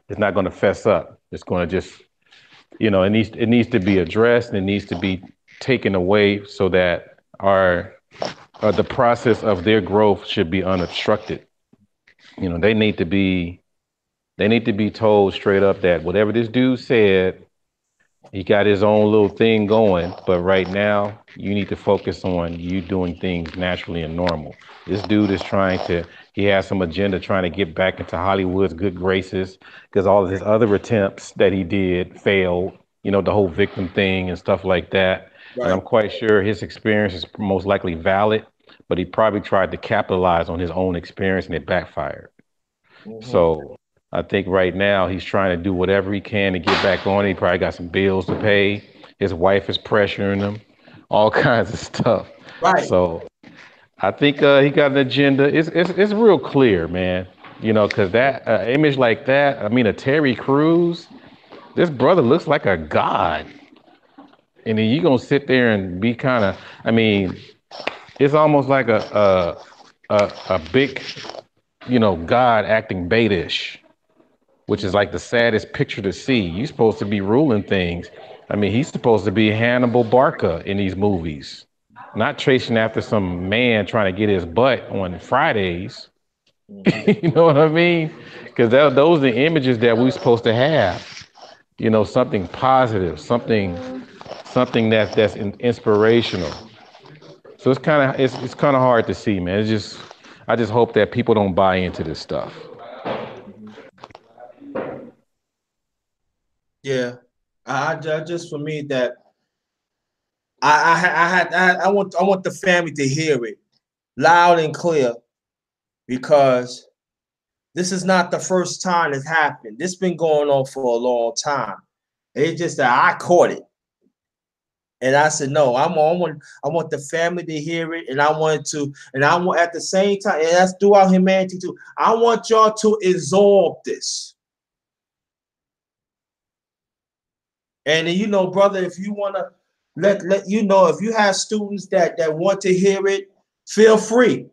it's not going to fess up. It's going to just, it needs to be addressed and it needs to be taken away so that the process of their growth should be unobstructed. They need to be told straight up that whatever this dude said, he got his own little thing going, but right now you need to focus on you doing things naturally and normal. This dude is he has some agenda trying to get back into Hollywood's good graces because all of his other attempts that he did failed, the whole victim thing and stuff like that. Right. And I'm quite sure his experience is most likely valid, but he probably tried to capitalize on his own experience and it backfired. Mm-hmm. So I think right now he's trying to do whatever he can to get back on. He probably got some bills to pay. His wife is pressuring him, all kinds of stuff. Right. So I think he got an agenda. It's real clear, man. Because that image like that, a Terry Crews, this brother looks like a god. And then you gonna sit there and be kind of, I mean, it's almost like a big, God acting baitish, which is like the saddest picture to see. You're supposed to be ruling things. I mean, he's supposed to be Hannibal Barca in these movies, not chasing after some man trying to get his butt on Fridays. You know what I mean? Because those are the images that we're supposed to have. Something positive, something that's inspirational. So it's kind of hard to see, man. I just hope that people don't buy into this stuff. Yeah, I just for me that I want the family to hear it loud and clear, because this is not the first time it's happened. This been going on for a long time. It's just that I caught it. And I said, no, I want the family to hear it, and I want at the same time, and that's throughout humanity too. I want y'all to absorb this. And brother, if you want to let if you have students that want to hear it, feel free.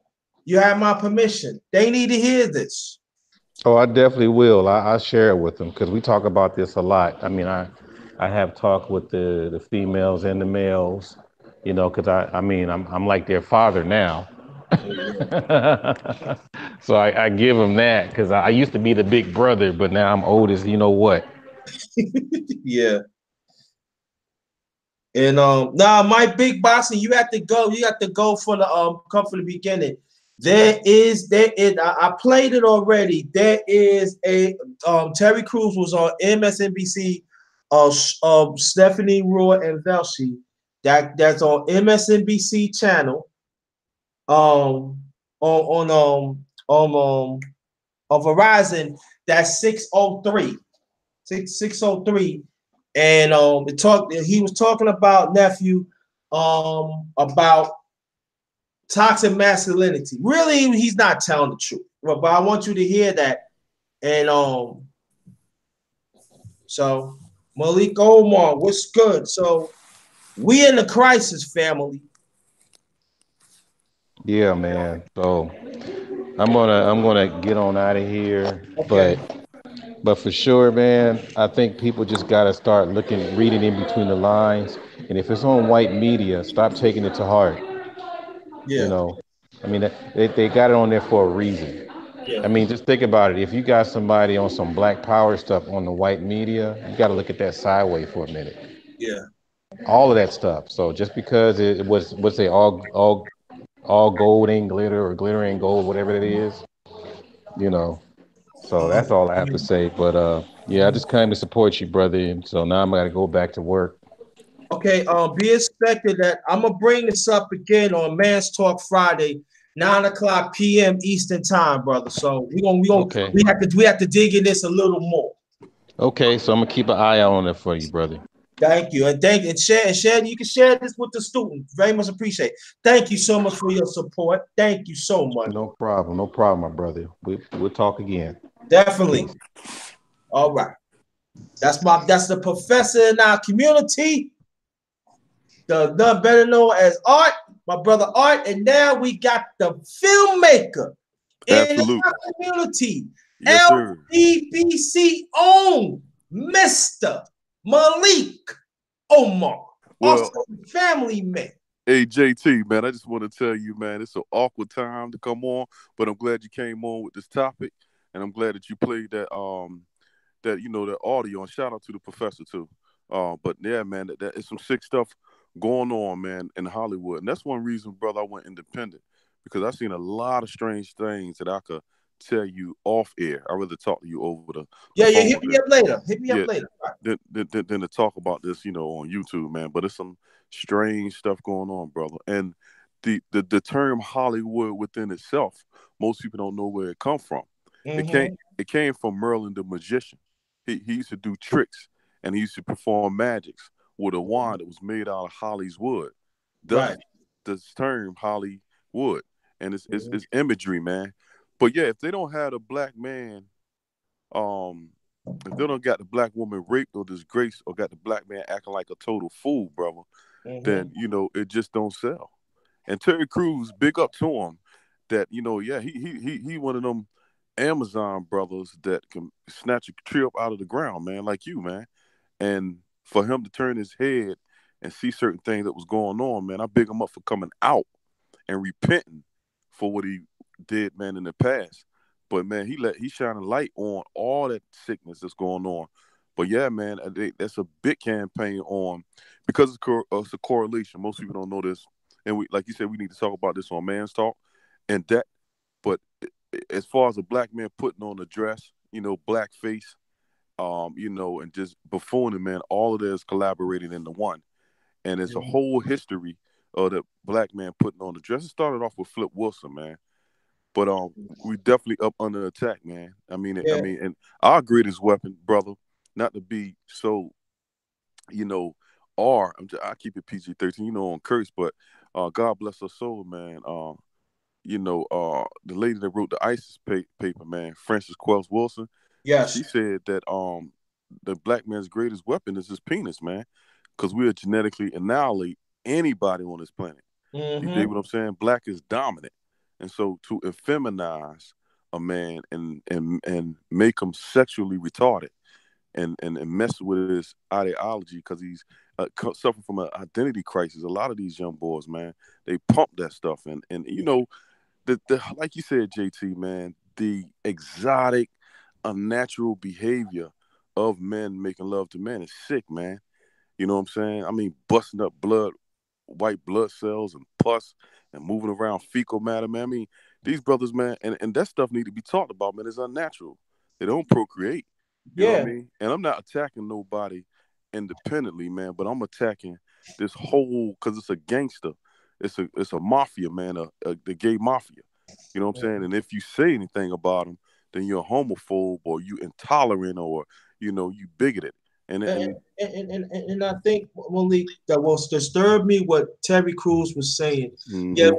You have my permission. They need to hear this. Oh, I definitely will. I share it with them because we talk about this a lot. I mean, I have talked with the females and the males, because I'm like their father now. So I give them that because I used to be the big brother, but now I'm old as you know what. Yeah. And now my big boss, and you have to go. You have to go for the come from the beginning. There is. I played it already. There is a Terry Crews was on MSNBC. Stephanie Roy and Velshi. That's on MSNBC channel. On Verizon. That's 603. 603. And he was talking about nephew about toxic masculinity. Really, he's not telling the truth. But I want you to hear that. And so Malik Omar, what's good? So we in the crisis, family. Yeah, man. So I'm gonna get on out of here. Okay. But for sure, man, I think people just gotta start reading in between the lines. And if it's on white media, stop taking it to heart. Yeah. I mean, they got it on there for a reason. Yeah. I mean, just think about it. If you got somebody on some black power stuff on the white media, you got to look at that sideways for a minute. Yeah. All of that stuff. So just because it was, what's it, all gold ain't glitter or glitter ain't gold, whatever it is, So that's all I have to say. But yeah, I just came to support you, brother. And so now I'm gonna go back to work. Okay, be expected that I'm gonna bring this up again on Man's Talk Friday, 9 o'clock p.m. Eastern time, brother. So Okay. we have to dig in this a little more. Okay, so I'm gonna keep an eye out on it for you, brother. Thank you, and share. You can share this with the students. Very much appreciate. Thank you so much for your support. Thank you so much. No problem, my brother. We'll talk again. Definitely. All right. That's the professor in our community. The better known as Art, my brother Art, and now we got the filmmaker in our community, yes, LBBC owned Mr. Malik Omar, also family man. Hey JT, man, I just want to tell you, man, it's an awkward time to come on, but I'm glad you came on with this topic, and I'm glad that you played that that audio. And shout out to the professor too. But yeah, man, that is some sick stuff going on, man, in Hollywood. And that's one reason, brother, I went independent, because I've seen a lot of strange things that I could tell you off air. I'd rather talk to you over the hit me up later. Than to talk about this, on YouTube, man. But it's some strange stuff going on, brother. And the term Hollywood within itself, most people don't know where it come from. Mm-hmm. It came from Merlin the magician. He used to do tricks, and he used to perform magics with a wand that was made out of Holly's wood. Thus, this term Hollywood, and it's imagery, man. But yeah, if they don't have a black man, if they don't got the black woman raped or disgraced or got the black man acting like a total fool, brother, then it just don't sell. And Terry Crews, big up to him. That he one of them Amazon brothers that can snatch a tree up out of the ground, man, like you, man. And for him to turn his head and see certain things that was going on, man, I big him up for coming out and repenting for what he did, man, in the past. But man, he shining light on all that sickness that's going on. But yeah, man, that's a big campaign on because it's a correlation. Most people don't know this, and like you said, we need to talk about this on Man's Talk. And that, but as far as a black man putting on a dress, blackface, and just buffooning, man, all of that is collaborating into one. And it's a whole history of the black man putting on the dress. It started off with Flip Wilson, man. But we definitely up under attack, man. And our greatest weapon, brother, not to be so, I keep it PG-13, on curse, but God bless her soul, man. The lady that wrote the ISIS paper, man, Frances Quells Wilson. Yes. She said that the black man's greatest weapon is his penis, man, because we'll genetically annihilate anybody on this planet. You dig what I'm saying? Black is dominant. And so to effeminize a man and make him sexually retarded and mess with his ideology because he's suffering from an identity crisis. A lot of these young boys, man, they pump that stuff. And the like you said, JT, man, the exotic, unnatural behavior of men making love to men is sick, man. You know what I'm saying? I mean, busting up white blood cells and pus and moving around fecal matter, man. I mean, these brothers, man, and that stuff need to be talked about, man. It's unnatural. They don't procreate. You know what I mean? And I'm not attacking nobody independently, man, but I'm attacking this whole, because it's a gangster. It's a mafia, man, the gay mafia. You know what I'm saying? And if you say anything about them, then you're a homophobe or you intolerant or, you bigoted. And I think, Malik, that was disturbed me what Terry Crews was saying. Yeah,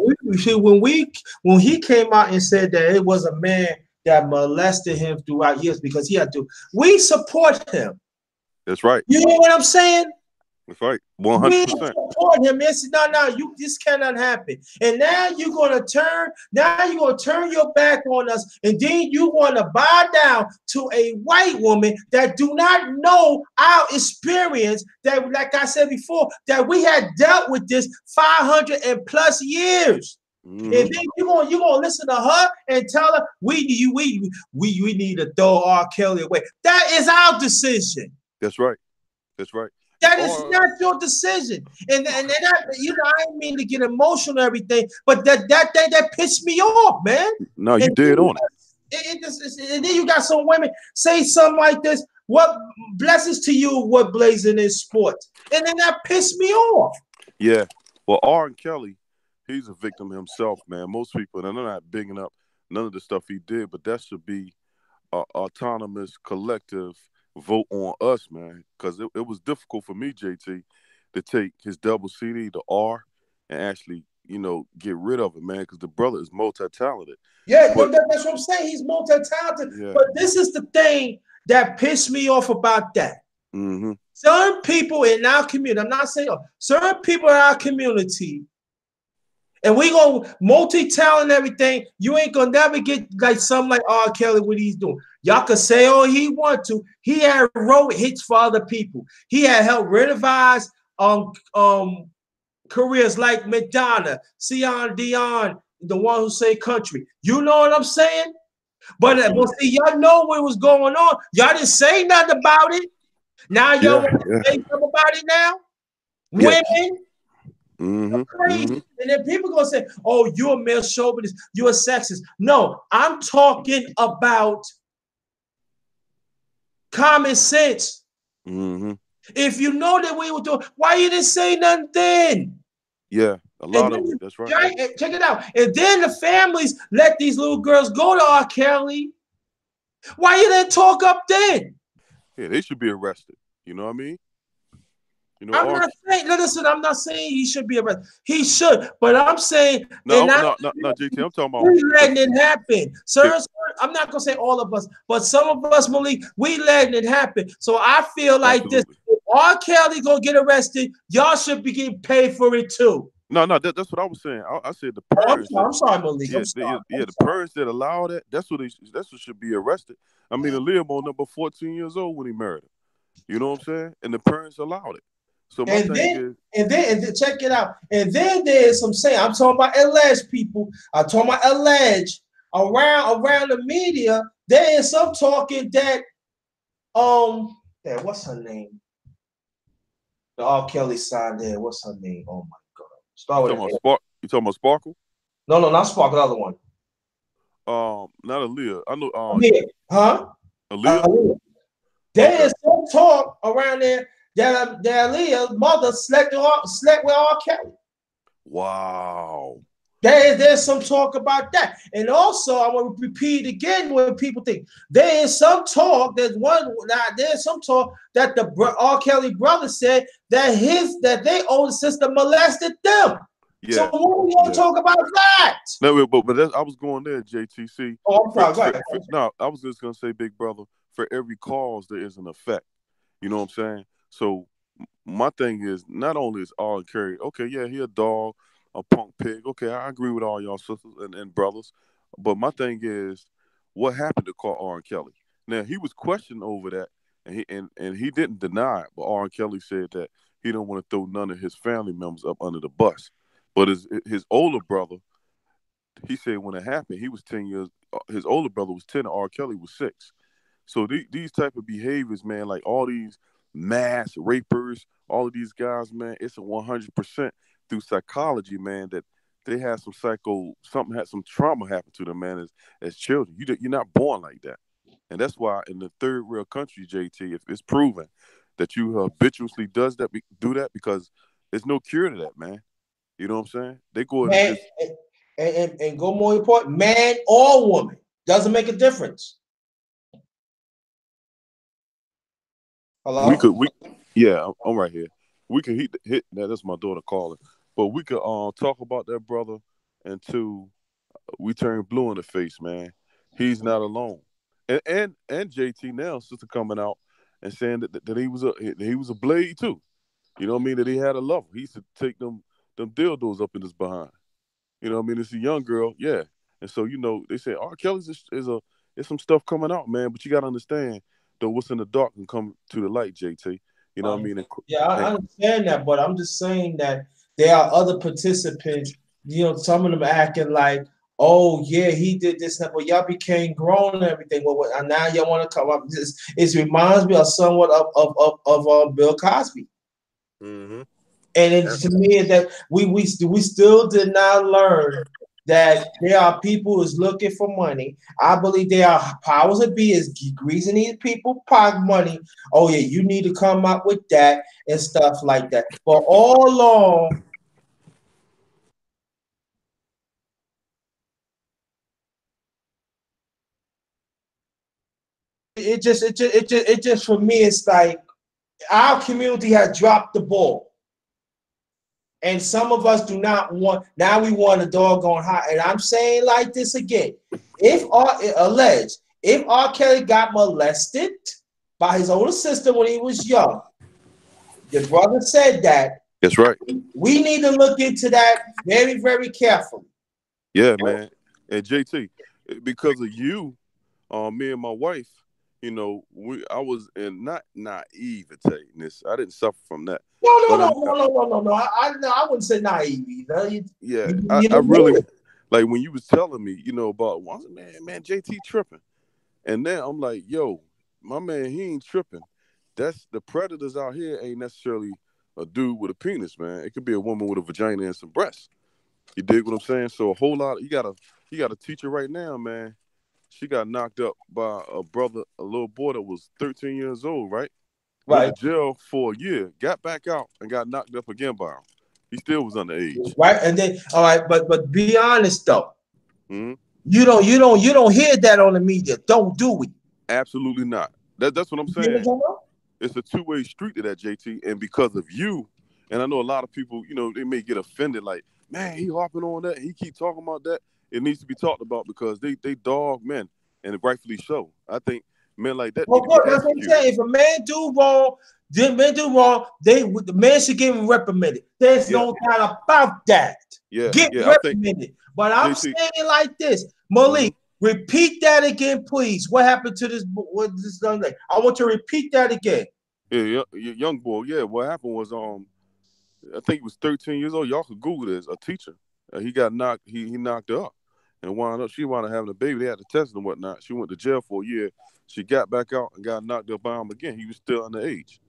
when he came out and said that it was a man that molested him throughout years because he had to, we support him. That's right. You know what I'm saying? That's right. 100%. We support him. This cannot happen. And now you're gonna turn your back on us, and then you want to bow down to a white woman that do not know our experience. That, like I said before, that we had dealt with this 500 and plus years. And then you're gonna listen to her and tell her we need to throw R. Kelly away. That is our decision. That's right. That's right. That is not your decision. And I didn't mean to get emotional and everything, but that pissed me off, man. No, you did on it. And then you got some women say something like this. What blessings to you, what blazing in sports. And then that pissed me off. Yeah. Well, R. Kelly, he's a victim himself, man. Most people, and I'm not bigging up none of the stuff he did, but that should be an autonomous collective vote on us, man, because it was difficult for me, JT, to take his double CD, the R, and actually, get rid of it, man, because the brother is multi-talented. Yeah, but that's what I'm saying. He's multi-talented. Yeah. But this is the thing that pissed me off about that. Certain people in our community, I'm not saying certain people in our community, and we gonna multi-talent everything. You ain't gonna never get like something like R. Kelly, what he's doing. Y'all can say all he want to. He had wrote hits for other people. He had helped revitalize careers like Madonna, Celine Dion, the one who say country. You know what I'm saying? But see, y'all know what was going on. Y'all didn't say nothing about it. Now y'all want to say something about it now? Yeah. Women. Crazy. And then people gonna say, "Oh, you're a male chauvinist, you're a sexist." No, I'm talking about common sense. If you know that we were doing, why you didn't say nothing then? Yeah, a lot of it. That's right. Check it out. And then the families let these little girls go to R. Kelly. Why you didn't talk up then? Yeah, they should be arrested. You know what I mean? You know, I'm not saying. Listen, I'm not saying he should be arrested. He should, but I'm saying no, JT. I'm talking about we letting it happen, sir. I'm not gonna say all of us, but some of us, Malik, we letting it happen. So I feel like Absolutely. this. If R. Kelly gonna get arrested, y'all should be getting paid for it too. No, that's what I was saying. I said the parents. I'm sorry, Malik. The parents that allow that. That's what should be arrested. I mean, Aaliyah on number 14 years old when he married her. You know what I'm saying? And the parents allowed it. So my thing is, check it out. And then there's some saying. I'm talking about alleged people. I'm talking about alleged around the media. There is some talking that what's her name? The R. Kelly side there. What's her name? Oh my God. Start with you talking about Sparkle? No, not Sparkle. The other one. Not Aaliyah. I know. Aaliyah. Huh? Aaliyah. There is some talk around there that Aaliyah's mother slept with R. Kelly. Wow. There's some talk about that. And also, I want to repeat again when people think there is some talk. There's some talk that the R. Kelly brother said that their older sister molested them. Yeah. So what are we gonna talk about that? No, but I was going there, JTC. Oh, I'm sorry. No, I was just gonna say, big brother, for every cause there is an effect. You know what I'm saying? So my thing is, not only is R. Kelly, okay, yeah, he a dog, a punk pig. Okay, I agree with all y'all sisters and brothers. But my thing is, what happened to R. Kelly? Now, he was questioned over that, and he didn't deny it. But R. Kelly said that he don't want to throw none of his family members up under the bus. But his older brother, he said when it happened, he was 10 years. His older brother was 10, and R. Kelly was 6. So these type of behaviors, man, like all these mass rapers, all of these guys, man, it's a 100% through psychology, man, that they had some some trauma happen to them, man, as children. You're not born like that. And that's why in the third world country, JT, if it's proven that you habitually do that, because there's no cure to that, man. You know what I'm saying? They go and go more important, man or woman, doesn't make a difference. Hello? I'm right here. We could hit that's my daughter calling. But we could talk about that brother until we turn blue in the face, man. He's not alone. And JT now, sister coming out and saying that he was a blade too. You know what I mean? That he had a lover. He used to take them dildos up in his behind. You know what I mean? It's a young girl, yeah. And so, you know, they say R. Kelly's is some stuff coming out, man. But you got to understand, though, what's in the dark can come to the light, JT. You know what I mean? I understand that, but I'm just saying that there are other participants, you know, some of them acting like, oh, yeah, he did this, but y'all became grown and everything. Well, now y'all want to come up. It reminds me of somewhat of Bill Cosby. Mm-hmm. And to me, that we still did not learn that there are people who's looking for money. I believe there are powers that be is greasing these people pocket money. Oh yeah, you need to come up with that and stuff like that. But all along, it just for me, it's like our community has dropped the ball. And some of us do not want, now we want a doggone high. And I'm saying like this again. If R. Kelly got molested by his older sister when he was young, the brother said that. That's right. We need to look into that very, very carefully. Yeah, man. And JT, because of you, me and my wife, you know, I was not naive at telling this. I didn't suffer from that. No. I wouldn't say naive either. I really like when you was telling me, you know, about man, JT tripping, and now I'm like, yo, my man, he ain't tripping. That's the predators out here ain't necessarily a dude with a penis, man. It could be a woman with a vagina and some breasts. You dig what I'm saying? So a whole lot. You got a teacher right now, man. She got knocked up by a little boy that was 13 years old, right? Went to jail for a year, got back out, and got knocked up again by him. He still was underage. Right, and then all right, but be honest though. Mm-hmm. You don't hear that on the media. Don't do it. Absolutely not. That's what I'm saying. it's a two-way street to that, JT. And because of you, and I know a lot of people, you know, they may get offended, like, man, he harping on that, he keep talking about that. It needs to be talked about because they dog men, and rightfully so. I think men like that Well, need to good. be That's what I'm executed. saying. If a man do wrong, the man should get reprimanded. There's no doubt about that. Get I think reprimanded. But I'm JT, saying it like this, Malik. Repeat that again, please. What happened to this? What this young lady? I want you to repeat that again. Yeah, young boy. Yeah, what happened was, I think he was 13 years old. Y'all could Google this. A teacher, he got knocked. He knocked her up, and she wound up having a baby. They had to test and whatnot. She went to jail for a year. She got back out and got knocked up by him again. He was still underage.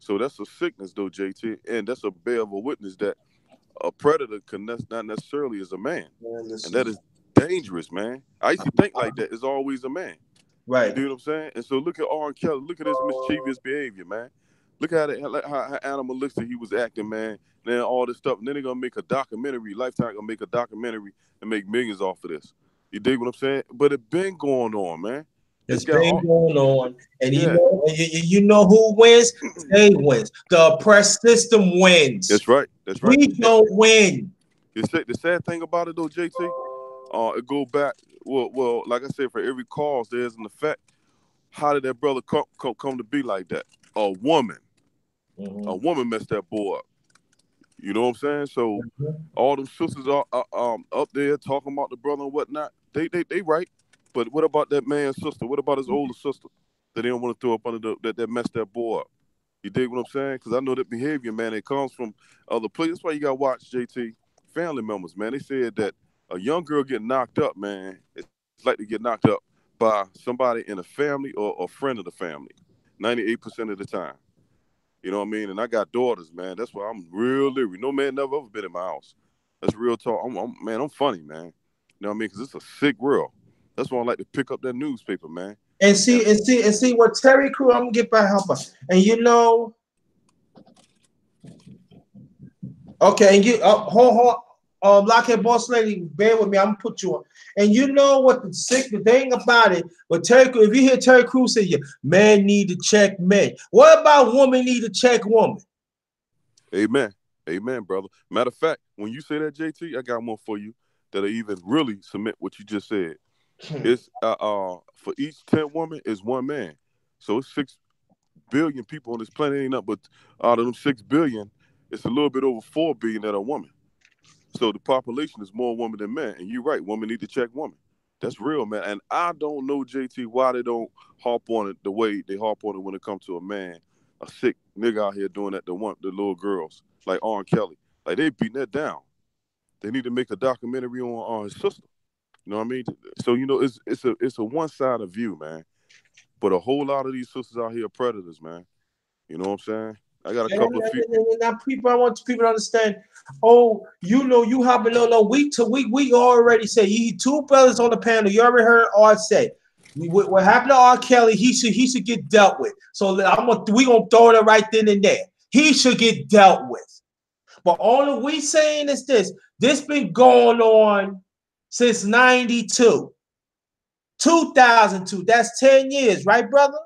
So that's a sickness, though, JT, and that's a bear of a witness that a predator can not necessarily is a man, and that is dangerous, man. I used to think like that. It's always a man. Right. You do what I'm saying? And so look at R. Kelly. Look at his mischievous behavior, man. Look how animalistic he was acting, man. And then all this stuff. And then they're going to make a documentary. Lifetime going to make a documentary and make millions off of this. You dig what I'm saying? But it been going on, man. It's been going on. And you know who wins? They wins. The oppressed system wins. That's right. That's right. We don't win. The sad thing about it, though, JT, it go back. Well, like I said, for every cause, there's an effect. How did that brother come to be like that? A woman. Mm-hmm. A woman messed that boy up. You know what I'm saying? So all them sisters are up there talking about the brother and whatnot. They right. But what about that man's sister? What about his older sister that they don't want to throw up under that messed that boy up? You dig what I'm saying? Because I know that behavior, man, it comes from other places. That's why you got to watch, JT, family members, man. They said that a young girl getting knocked up, man, it's like to get knocked up by somebody in a family or a friend of the family, 98% of the time. You know what I mean? And I got daughters, man. That's why I'm real leery. No man never ever been in my house. That's real talk. I'm funny, man. You know what I mean? Because it's a sick world. That's why I like to pick up that newspaper, man. And see what Terry Crews, I'm gonna get by help us. And you know, okay, and you hold Lockhead Boss Lady, bear with me, I'm gonna put you on. And you know what the thing about it, but if you hear Terry Crews say, man need to check men. What about woman need to check woman? Amen. Amen, brother. Matter of fact, when you say that, JT, I got one for you that'll even really cement what you just said. It's for each 10 women is one man. So it's 6 billion people on this planet. Ain't nothing but out of them 6 billion, it's a little bit over 4 billion that are women. So the population is more women than men. And you're right, women need to check women. That's real, man. And I don't know, JT, why they don't harp on it the way they harp on it when it comes to a man, a sick nigga out here doing that to the little girls, like R. Kelly. Like, they beating that down. They need to make a documentary on his sister. You know what I mean? So, you know, it's a one-sided view, man. But a whole lot of these sisters out here are predators, man. You know what I'm saying? I got a couple of people. Now, I want people to understand. Oh, you know, you hopping on week to week. We already say you 2 brothers on the panel. You already heard R say what happened to R. Kelly. He should get dealt with. So we gonna throw it right then and there. He should get dealt with. But all we saying is this. This been going on since 92, 2002. That's 10 years, right, brother?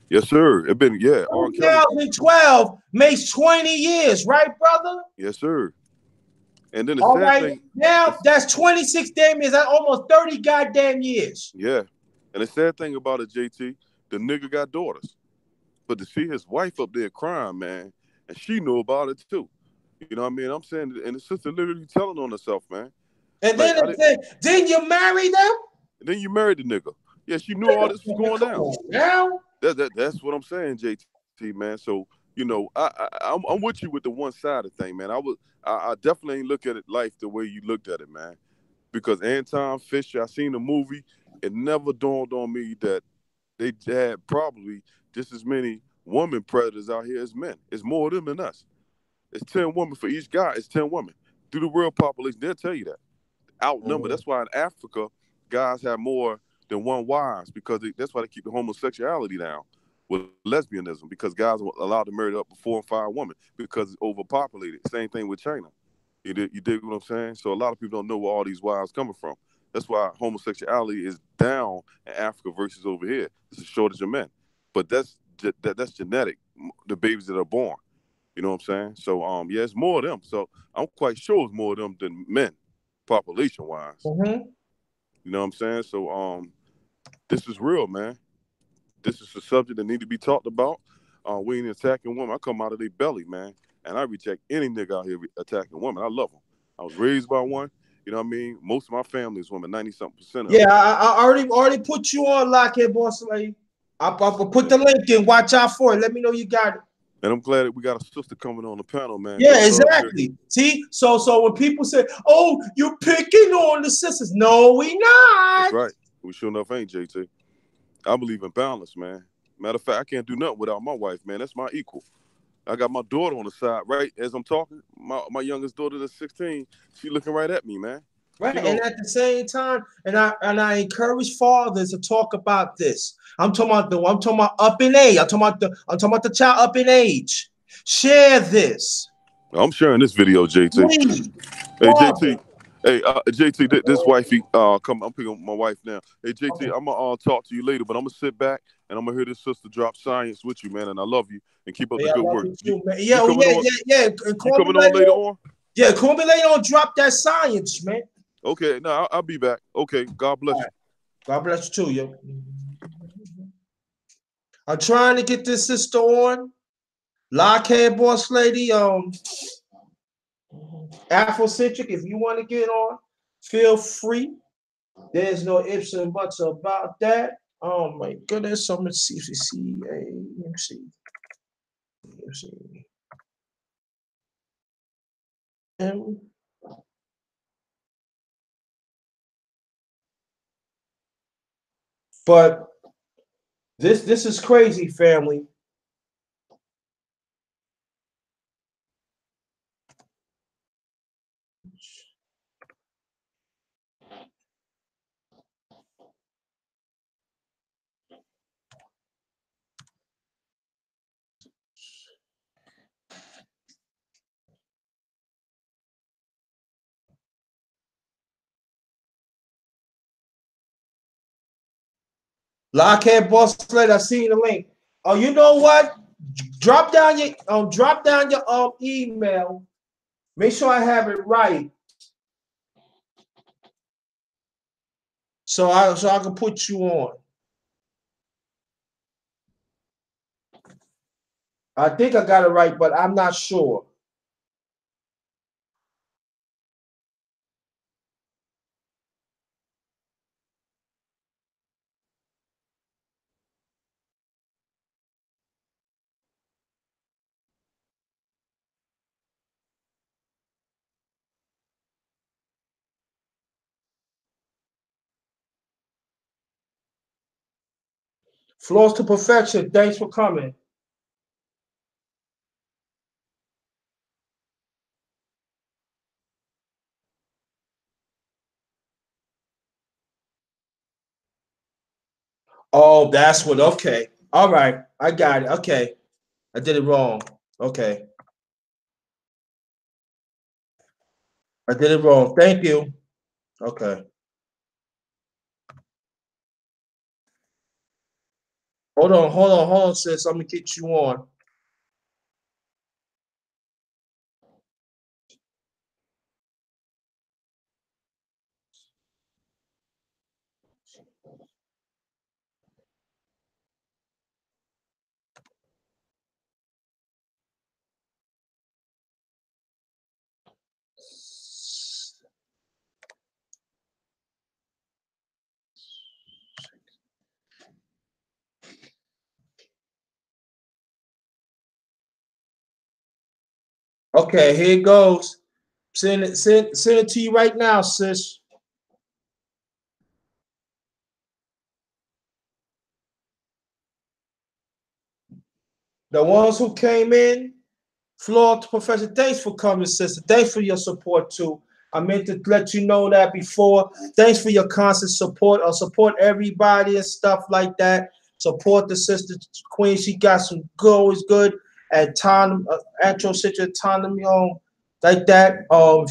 Yes, sir. It been 2012 makes 20 years, right, brother? Yes, sir. And then the sad thing, now that's 26 damn years. That's almost 30 goddamn years. Yeah. And the sad thing about it, JT, the nigga got daughters. But to see his wife up there crying, man, and she knew about it too. You know what I mean? I'm saying, and the sister literally telling on herself, man. And like, then you marry them? And then you married the nigga. Yeah, she knew all this was going down. Now? That's what I'm saying, JT, man. So, you know, I'm with you with the one-sided thing, man. I definitely ain't look at it life the way you looked at it, man. Because Anton Fisher, I seen the movie, it never dawned on me that they had probably just as many woman predators out here as men. It's more of them than us. It's 10 women for each guy. It's 10 women. Through the world population, they'll tell you that. Outnumbered. Mm-hmm. That's why in Africa, guys have more than one wives because that's why they keep the homosexuality down with lesbianism, because guys are allowed to marry up to 4 and 5 women because it's overpopulated. Same thing with China. You dig what I'm saying? So a lot of people don't know where all these wives coming from. That's why homosexuality is down in Africa versus over here. It's a shortage of men. But that's that's genetic. The babies that are born. You know what I'm saying? So yeah, it's more of them. So I'm quite sure it's more of them than men, population wise. Mm-hmm. You know what I'm saying? So this is real, man. This is a subject that need to be talked about. We ain't attacking women. I come out of their belly, man, and I reject any nigga out here attacking women. I love them. I was raised by one. You know what I mean? Most of my family is women, 90-something% of Yeah, them. I already put you on Lockheed Boss Lady. I'll put the link in. Watch out for it. Let me know you got it. And I'm glad that we got a sister coming on the panel, man. Yeah, exactly. See, so when people say, "Oh, you're picking on the sisters," no, we not. That's right. We sure enough ain't, JT. I believe in balance, man. Matter of fact, I can't do nothing without my wife, man. That's my equal. I got my daughter on the side, right as I'm talking. My youngest daughter that's 16, she looking right at me, man. Right, You know, and at the same time, and I encourage fathers to talk about this. I'm talking about up in age. I'm talking about the child up in age. Share this. I'm sharing this video, JT. Please. Hey, JT. Hey, JT, this wifey, I'm picking up my wife now. Hey, JT, Okay. I'm gonna talk to you later, but I'm gonna sit back and I'm gonna hear this sister drop science with you, man. And I love you and keep up the good work. You, yeah, yeah. You coming on later on? Yeah, call me later on. Drop that science, man. Okay, no, I'll be back. Okay, God bless you. God bless you too, yo. I'm trying to get this sister on. Lockheed Boss Lady, Afrocentric, if you want to get on, feel free. There's no ifs and buts about that. Oh my goodness. I'm gonna see if you see let me see. Let's see. But this is crazy, family. Lockheed Boss Lady, I seen the link. Oh, you know what? Drop down your email. Make sure I have it right. So I can put you on. I think I got it right, but I'm not sure. Flows to Perfection. Thanks for coming. Oh, that's what. Okay. All right. I got it. Okay. I did it wrong. Okay. I did it wrong. Thank you. Okay. Hold on, sis. I'm gonna get you on. Okay, here it goes. Send it to you right now, sis. The ones who came in, Floor to Professor, thanks for coming, sister. Thanks for your support too. I meant to let you know that before. Thanks for your constant support. I'll support everybody and stuff like that. Support the sister Queen. She got some always good anthrocentric autonomy like that.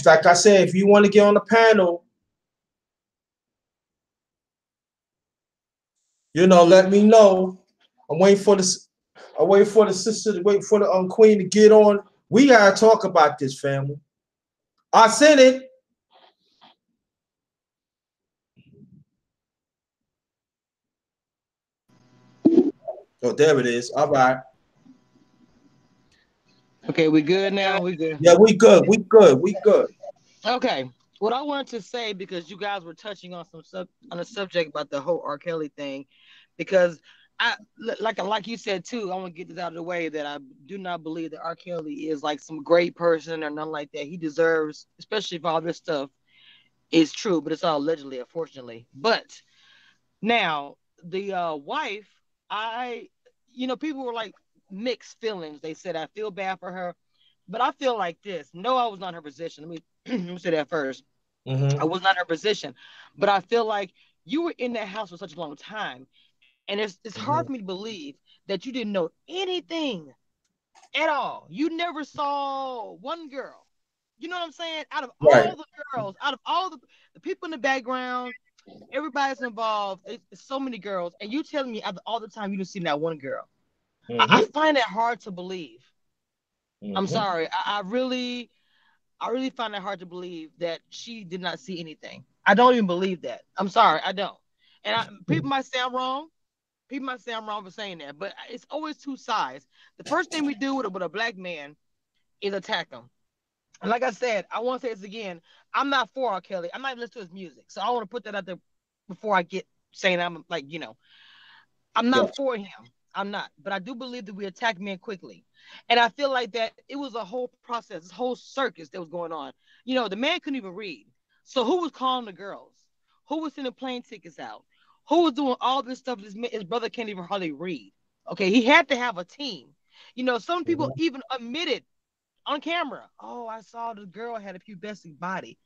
Like I said, if you want to get on the panel, let me know. I'm waiting for this. I wait for the sister to wait for the queen to get on. We gotta talk about this, family. I sent it. Oh, there it is. All right. Okay, we good now? We good. Yeah, we good. We good. We good. Okay. What I wanted to say, because you guys were touching on on a subject about the whole R. Kelly thing, because like you said too, I want to get this out of the way that I do not believe that R. Kelly is like some great person or nothing like that. He deserves, especially if all this stuff is true, but it's all allegedly, unfortunately. But now the wife, people were like mixed feelings. They said I feel bad for her, but I feel like this. No, I was not in her position. Let me say that first. I was not in her position, but I feel like you were in that house for such a long time, and it's hard for me to believe that you didn't know anything at all. You never saw one girl. You know what I'm saying? Out of Right. all the girls, out of all the people in the background, everybody's involved. It's so many girls, and you telling me after all the time you didn't see that one girl. I find it hard to believe. I'm sorry. I really find it hard to believe that she did not see anything. I don't even believe that. I'm sorry, I don't. And people might say I'm wrong. People might say I'm wrong for saying that, but it's always two sides. The first thing we do with a black man is attack him. And like I said, I want to say this again. I'm not for R. Kelly. I'm not even listening to his music. So I want to put that out there before I get saying I'm like, I'm not for him. I'm not. But I do believe that we attack men quickly. And I feel like that it was a whole process, this whole circus that was going on. The man couldn't even read. So who was calling the girls? Who was sending plane tickets out? Who was doing all this stuff? His brother can't even hardly read. Okay, he had to have a team. Some people even admitted on camera, oh, I saw the girl had a pubescent body.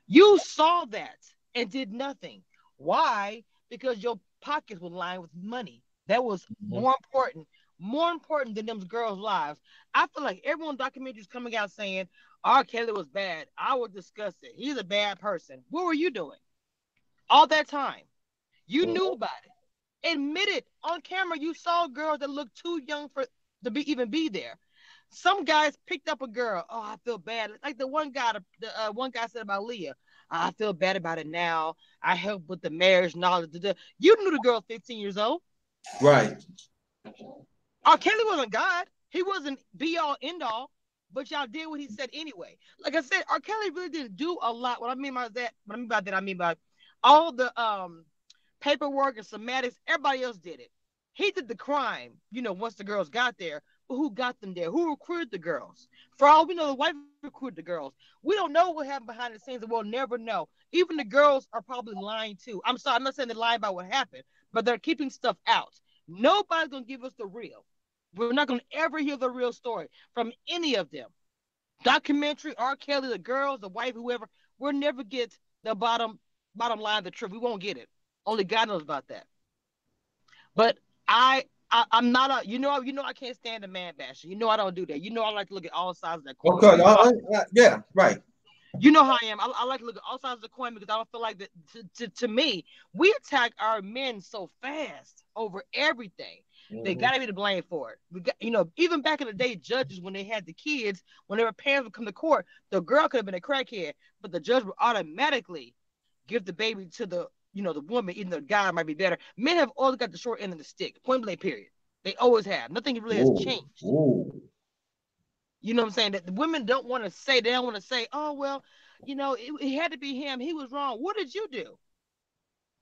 You saw that and did nothing. Why? Because your pockets were lined with money. That was more important than them girls' lives. I feel like everyone documentaries coming out saying R. Kelly was bad. I would discuss it. He's a bad person. What were you doing all that time? You knew about it. Admit it on camera. You saw girls that looked too young even be there. Some guys picked up a girl. Oh, I feel bad. Like the one guy said about Leah. I feel bad about it now. I helped with the marriage and all that. You knew the girl 15 years old. Right. R. Kelly wasn't God. He wasn't be all end all, but y'all did what he said anyway. Like I said, R. Kelly really didn't do a lot. What I mean by that, I mean by all the paperwork and somatics. Everybody else did it. He did the crime, once the girls got there. But who got them there? Who recruited the girls? For all we know, the white recruited the girls. We don't know what happened behind the scenes, and we'll never know. Even the girls are probably lying too. I'm sorry, I'm not saying they're lying about what happened, but they're keeping stuff out. Nobody's gonna give us the real. We're not gonna ever hear the real story from any of them. Documentary, R. Kelly, the girls, the wife, whoever. We'll never get the bottom line of the truth. We won't get it. Only God knows about that. But I'm not I can't stand a man basher. I don't do that. I like to look at all sides of that coin. Okay. Yeah. Right. You know how I am. I like to look at all sides of the coin because I don't feel like that. To me, we attack our men so fast over everything. They got to be to blame for it. We got, even back in the day, judges when they had the kids, when their parents would come to court, the girl could have been a crackhead, but the judge would automatically give the baby to the woman, even though the guy might be better. Men have always got the short end of the stick, point blank, period. They always have. Nothing really has changed. You know what I'm saying? That the women don't want to say, oh, well, it had to be him. He was wrong. What did you do?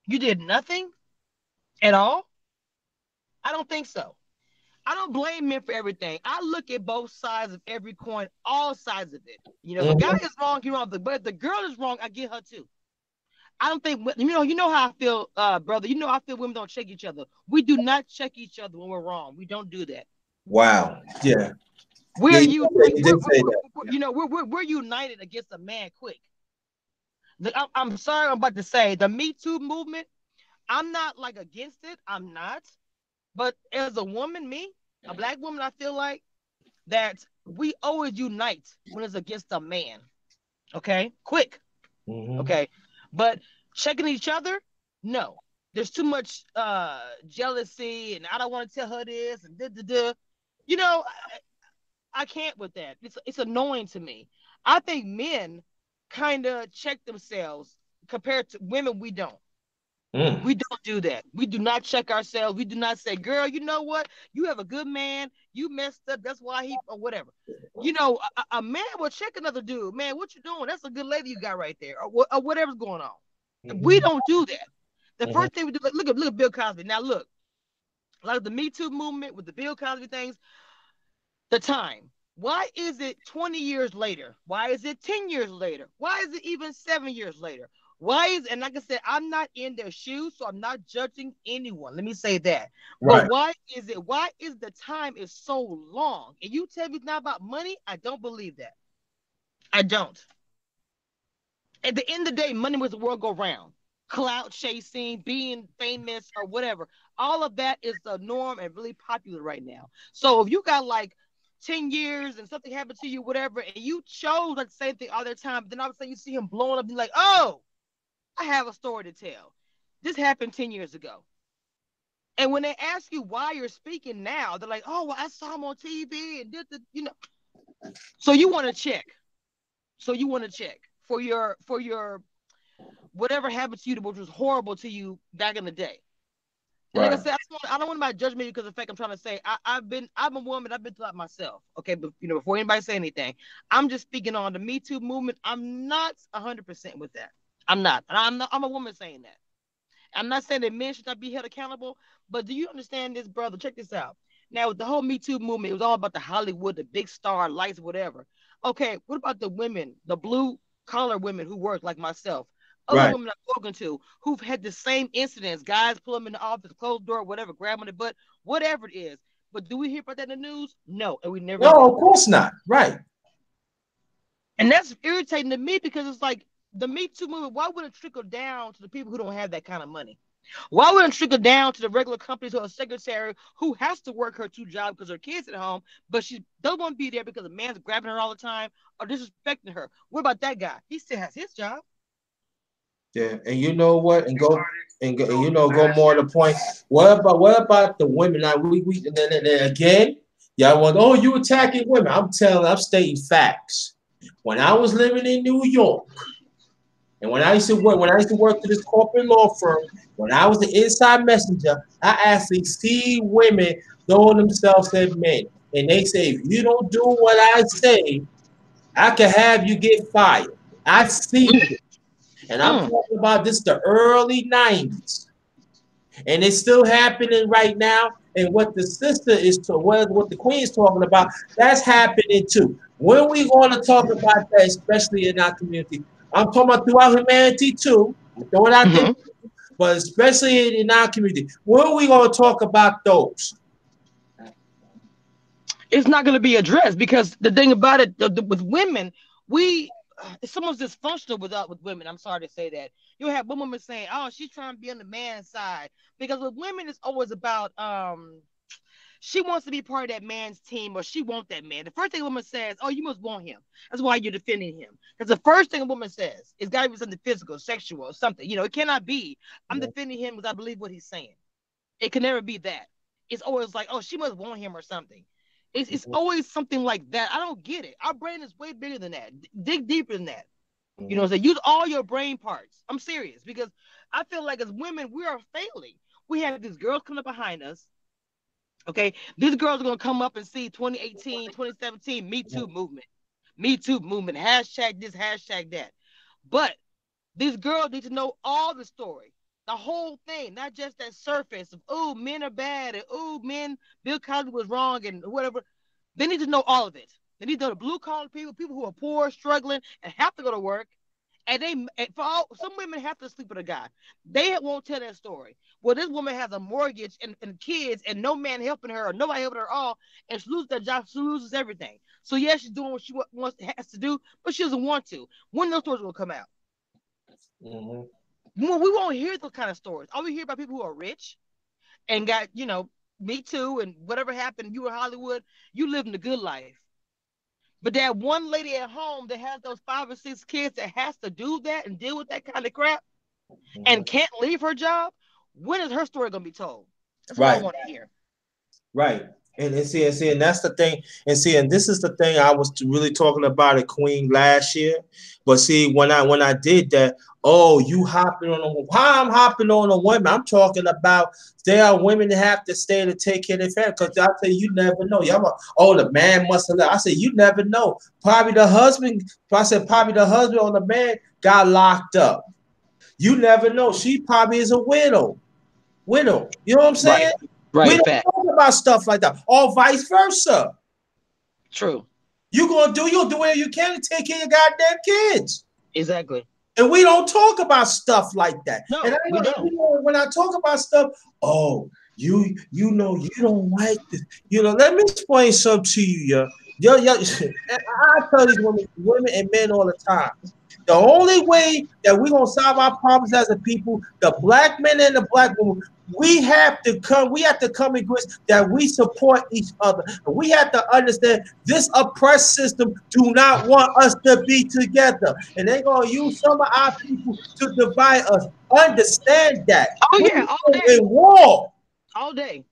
You did nothing at all? I don't think so. I don't blame men for everything. I look at both sides of every coin, all sides of it. If a guy is wrong, he's wrong. But if the girl is wrong, I get her too. I don't think, you know how I feel, brother. I feel women don't check each other. We do not check each other when we're wrong. We don't do that. Wow. Yeah. We're united against a man quick. I'm sorry, I'm about to say the Me Too movement. I'm not like against it. I'm not. But as a woman, a black woman, I feel like that we always unite when it's against a man. Okay, quick. Okay, but checking each other, no. There's too much jealousy, and I don't want to tell her this, and You know, I can't with that. It's annoying to me. I think men kind of check themselves compared to women. We don't. We don't do that. We do not check ourselves. We do not say, girl, you know what? You have a good man. You messed up. That's why he, or whatever. You know, a man will check another dude. Man, what you doing? That's a good lady you got right there, or whatever's going on. We don't do that. The first thing we do, look at Bill Cosby. Now, look, like the Me Too movement with the Bill Cosby things, the time. Why is it 20 years later? Why is it 10 years later? Why is it even 7 years later? Why is, and like I said, I'm not in their shoes, so I'm not judging anyone. Let me say that. Right. But why is the time is so long? And you tell me it's not about money? I don't believe that. I don't. At the end of the day, money makes the world go round. Clout chasing, being famous, or whatever. All of that is the norm and really popular right now. So if you got like 10 years and something happened to you, whatever, and you chose like the same thing all the time, but then all of a sudden you see him blowing up and you're like, oh, I have a story to tell. This happened 10 years ago. And when they ask you why you're speaking now, they're like, oh, well, I saw him on TV and did the, you know. So you want to check. For your whatever happened to you, which was horrible to you back in the day. And like I said, I don't want my judgment because of the fact I'm trying to say I'm a woman. I've been through that myself. Okay, but you know, before anybody say anything, I'm just speaking on the Me Too movement. I'm not 100% with that. I'm not. And I'm a woman saying that. I'm not saying that men should not be held accountable, but do you understand this, brother? Check this out. Now, with the whole Me Too movement, it was all about the Hollywood, the big star, lights, whatever. Okay, what about the women, the blue collar women who work like myself? Other women I've spoken to who've had the same incidents, guys pull them in the office, closed door, whatever, grab them on the butt, whatever it is. But do we hear about that in the news? No, and we never. No, of course not. Right. And that's irritating to me because it's like the Me Too movement. Why would it trickle down to the people who don't have that kind of money? Why would it trickle down to the regular companies or a secretary who has to work her 2 jobs because her kids at home, but she doesn't want to be there because a man's grabbing her all the time or disrespecting her? What about that guy? He still has his job. Yeah, and you know what? And go more to the point. What about the women? Now we and then again, y'all want, oh, you attacking women. I'm stating facts. When I was living in New York, and when I used to work for this corporate law firm, when I was the inside messenger, I actually see women throwing themselves at men. And they say, if you don't do what I say, I can have you get fired. I see it. And I'm talking about this the early 90s. And it's still happening right now. And what the sister is what the queen is talking about, that's happening too. When we going to talk about that, especially in our community? I'm talking about throughout humanity too. I'm throwing out there, but especially in our community. When are we going to talk about those? It's not going to be addressed because the thing about it, with women, it's almost dysfunctional with women. I'm sorry to say that. You have one woman saying, oh, she's trying to be on the man's side. Because with women, it's always about she wants to be part of that man's team or she wants that man. The first thing a woman says, oh, you must want him. That's why you're defending him. Because the first thing a woman says, it's got to be something physical, sexual, or something. You know, it cannot be, I'm defending him because I believe what he's saying. It can never be that. It's always like, oh, she must want him or something. It's always something like that. I don't get it. Our brain is way bigger than that. Dig deeper than that. You know, so use all your brain parts. I'm serious because I feel like as women, we are failing. We have these girls coming up behind us. Okay, these girls are going to come up and see 2018, 2017 Me Too movement. Me Too movement. Hashtag this, hashtag that. But these girls need to know all the story. The whole thing, not just that surface of, oh, men are bad and, oh, Bill Cosby was wrong and whatever. They need to know all of it. They need to know the blue-collar people who are poor, struggling, and have to go to work. And some women have to sleep with a guy. They won't tell that story. Well, this woman has a mortgage and kids and no man helping her or nobody helping her at all, and she loses that job, she loses everything. So, yes, she's doing what she has to do, but she doesn't want to. When those stories will come out? Mm-hmm. Well, we won't hear those kind of stories. All we hear about people who are rich and got, you know, Me Too and whatever happened, you were Hollywood, you living the good life. But that one lady at home that has those 5 or 6 kids that has to do that and deal with that kind of crap and can't leave her job, when is her story going to be told? That's what I want to hear. Right. And that's the thing. And this is the thing I was really talking about at Queen last year. But see, when I did that, oh, you hopping on how I'm hopping on a woman. I'm talking about there are women that have to stay to take care of their family. Because I tell you, you never know. Y'all like, oh, the man must have left. I said, you never know. Probably the husband, probably the husband or the man got locked up. You never know. She probably is a widow. You know what I'm saying? Right. We don't talk about stuff like that, or vice versa. True. You'll do whatever you can to take care of your goddamn kids. Exactly. And we don't talk about stuff like that. No, and we don't. When I talk about stuff, oh, you know, you don't like this. You know, let me explain something to you, yo. I tell these women and men all the time. The only way that we're gonna solve our problems as a people, the black men and the black women, we have to come in agreement that we support each other. And we have to understand this oppressed system do not want us to be together. And they're gonna use some of our people to divide us. Understand that. Oh yeah, all day. In war. All day.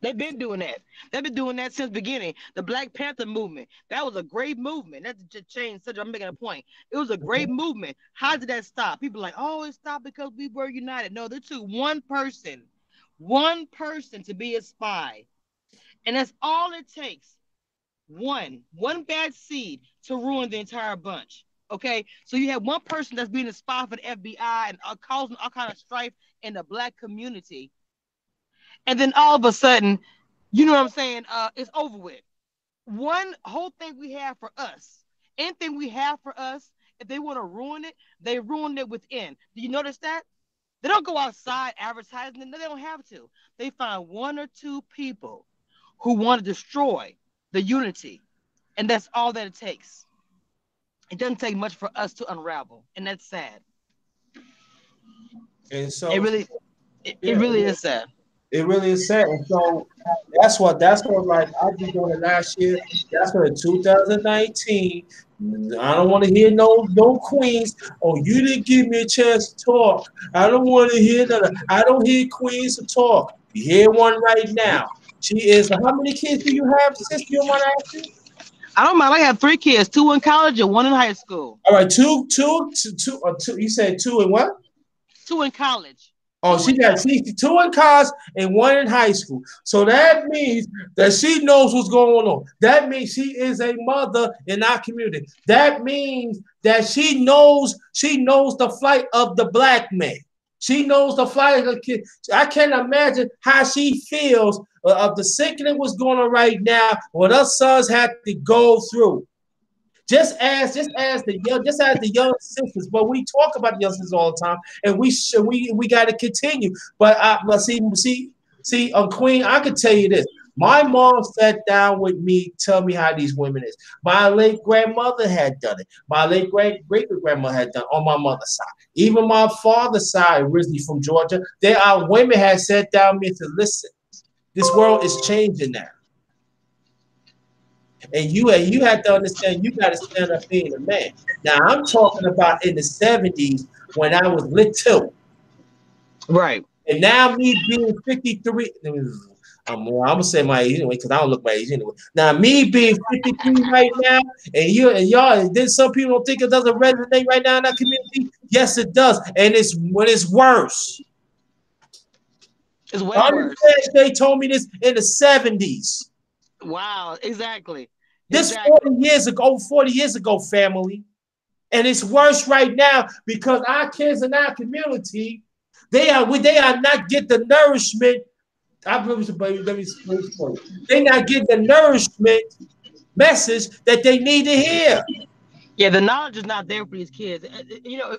They've been doing that. They've been doing that since the beginning. The Black Panther movement. That was a great movement. That's just changed. I'm making a point. It was a great movement. How did that stop? People are like, oh, it stopped because we were united. No, they took one person to be a spy. And that's all it takes. One bad seed to ruin the entire bunch. Okay? So you have one person that's being a spy for the FBI and causing all kind of strife in the black community. And then all of a sudden, you know what I'm saying? It's over with. One whole thing we have for us, anything we have for us, if they want to ruin it, they ruin it within. Do you notice that? They don't go outside advertising. They don't have to. They find one or two people who want to destroy the unity. And that's all that it takes. It doesn't take much for us to unravel. And that's sad. And so it really is sad. It really is sad. And so that's what like I did doing it last year. That's what in 2019. I don't want to hear no queens. Oh, you didn't give me a chance to talk. I don't want to hear that. I don't hear queens to talk. You hear one right now. She is. How many kids do you have, sister? You want to ask you? I don't mind. I have 3 kids, 2 in college and 1 in high school. All right, two. You said 2 in what? 2 in college. Oh, she got 2 in college and 1 in high school. So that means that she knows what's going on. That means she is a mother in our community. That means that she knows the flight of the black man. She knows the flight of the kid. I can't imagine how she feels of the sickening what's going on right now, what her sons had to go through. Just as the young sisters, but we talk about the young sisters all the time, and we got to continue. But see, Queen, I can tell you this. My mom sat down with me, tell me how these women is. My late grandmother had done it. My late great grandmother had done it on my mother's side. Even my father's side, originally from Georgia, there are women had sat down with me to listen. This world is changing now. And you have to understand, you got to stand up being a man. Now, I'm talking about in the 70s when I was little. Right. And now me being 53, I'm going to say my age anyway because I don't look my age anyway. Now, me being 53 right now, and y'all, then some people don't think it doesn't resonate right now in our community. Yes, it does. And it's worse. It's way worse. They told me this in the 70s. Wow, exactly. This 40 years ago, family. And it's worse right now because our kids in our community, they are not getting the nourishment. They not getting the nourishment message that they need to hear. Yeah, the knowledge is not there for these kids. You know,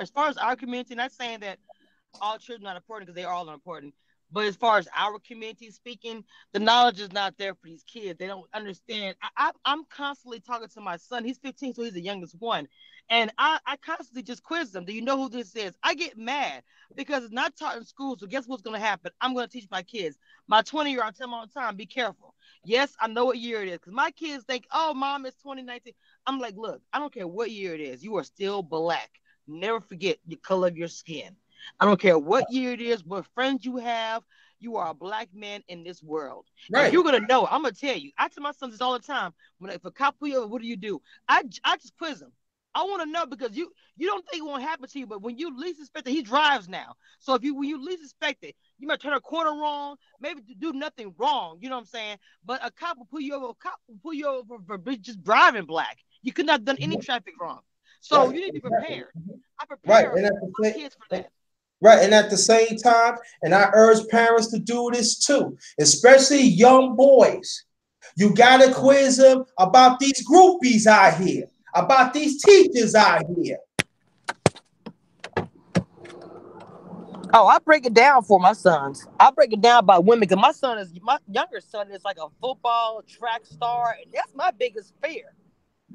as far as our community, not saying that all children are not important because they are all important. But as far as our community speaking, the knowledge is not there for these kids. They don't understand. I'm constantly talking to my son. He's 15, so he's the youngest one. And I constantly just quiz them. Do you know who this is? I get mad because it's not taught in school. So guess what's going to happen? I'm going to teach my kids. My 20-year-old, I tell them all the time, be careful. Yes, I know what year it is. Because my kids think, oh, mom, it's 2019. I'm like, look, I don't care what year it is. You are still black. Never forget the color of your skin. I don't care what year it is, what friends you have. you are a black man in this world. Right. And you're gonna know. I'm gonna tell you. I tell my sons this all the time. If a cop pull you over, what do? I just quiz them. I want to know because you don't think it won't happen to you, but when you least expect it, he drives now. So when you least expect it, you might turn a corner wrong, maybe do nothing wrong. You know what I'm saying? But a cop will pull you over. A cop will pull you over for just driving black. You could not have done any traffic wrong. So you need to be prepared. I prepare my kids for that. Right, and at the same time, and I urge parents to do this too, especially young boys. You gotta quiz them about these groupies out here, about these teachers out here. Oh, I break it down for my sons. I break it down by women because my younger son is like a football track star, and that's my biggest fear.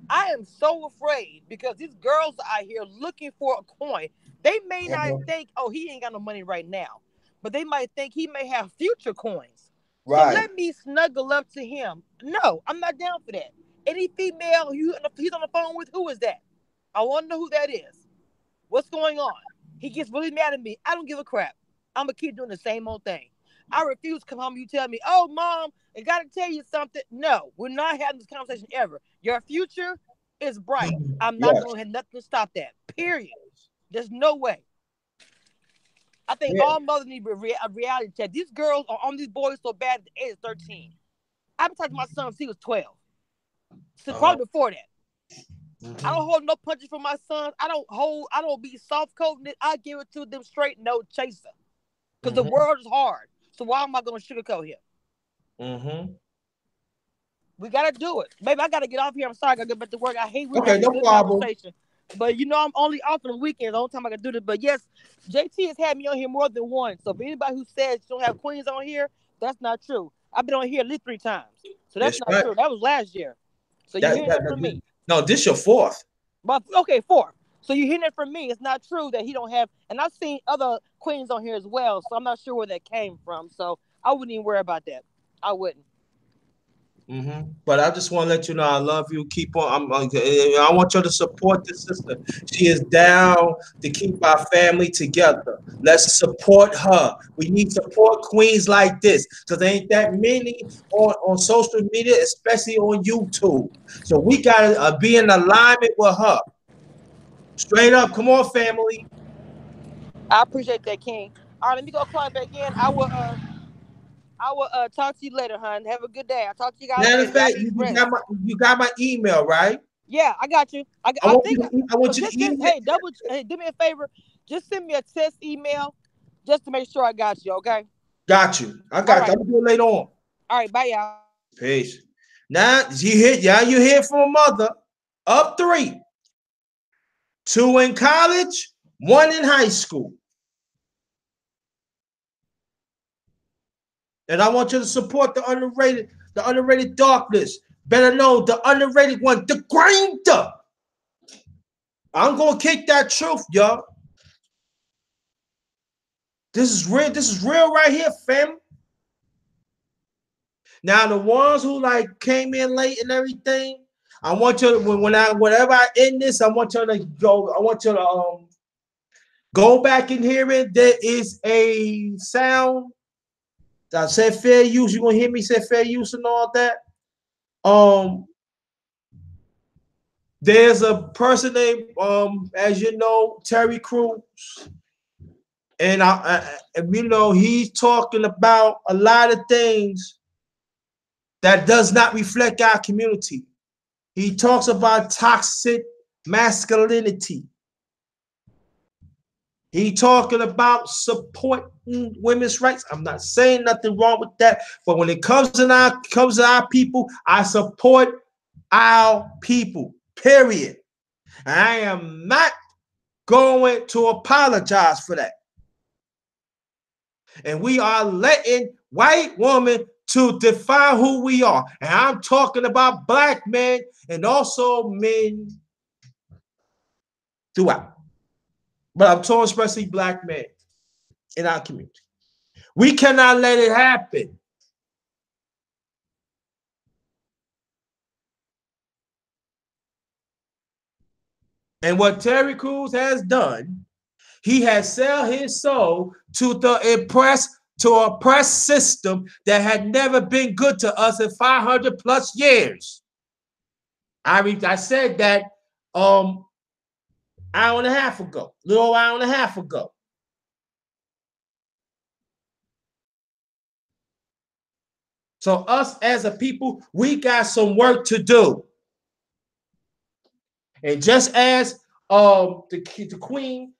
I am so afraid because these girls out here looking for a coin. They may not think, oh, he ain't got no money right now, but they might think he may have future coins. Right. So let me snuggle up to him. No, I'm not down for that. Any female he's on the phone with, who is that? I want to know who that is. What's going on? He gets really mad at me. I don't give a crap. I'm going to keep doing the same old thing. I refuse to come home and you tell me, oh, Mom, I got to tell you something. No, we're not having this conversation ever. Your future is bright. I'm not going to have nothing to stop that. Period. There's no way. I think all mothers need a reality check. These girls are on these boys so bad at the age of 13. I've been talking to my son since he was 12. So probably before that. I don't hold no punches from my sons. I don't be soft coding it. I give it to them straight, no chaser. Because the world is hard. So why am I going to sugarcoat him? We got to do it. Baby, I got to get off here. I'm sorry. I got to get back to work. I hate no conversation. But I'm only off on the weekends. The only time I can do this. But yes, JT has had me on here more than once. So if anybody who says you don't have queens on here, that's not true. I've been on here at least 3 times. So that's not true. That was last year. So you're hearing it from me. No, this your 4th. But okay, 4th. So you're hearing it from me. It's not true that he don't have. And I've seen other queens on here as well. So I'm not sure where that came from. So I wouldn't even worry about that. I wouldn't. But I just want to let you know I love you. Keep on. I want you to support this sister. She is down to keep our family together. Let's support her. We need support queens like this because there ain't that many on social media, especially on YouTube. So we gotta be in alignment with her. Straight up, come on, family. I appreciate that, King. All right, let me go climb back in. I will talk to you later, hon. Have a good day. I'll talk to you guys later. Matter of fact, you got my email, right? Yeah, I got you. I want you to email. Hey, do me a favor. Just send me a test email just to make sure I got you, okay? Got you. I got you. I'm going to do it later on. All right, bye, y'all. Peace. Now, you hear from a mother. Up 3. 2 in college, 1 in high school. And I want you to support the underrated darkness. Better know the underrated one, the grinder. I'm gonna kick that truth, y'all. This is real. This is real right here, fam. Now the ones who like came in late and everything, I want you to whenever I end this, I want you to go. I want you to go back and hear it. There is a sound. I said fair use. You're gonna hear me say fair use and all that. There's a person named as you know, Terry Crews. And he's talking about a lot of things that does not reflect our community. He talks about toxic masculinity. He talking about supporting women's rights. I'm not saying nothing wrong with that, but when it comes to our people, I support our people. Period. I am not going to apologize for that. And we are letting white women to define who we are. And I'm talking about black men and also men throughout. But I'm talking especially black men in our community. We cannot let it happen. And what Terry Crews has done, he has sold his soul to impress to an oppressed system that had never been good to us in 500 plus years. I said that hour and a half ago, little hour and a half ago. So us as a people, we got some work to do. And just as the queen,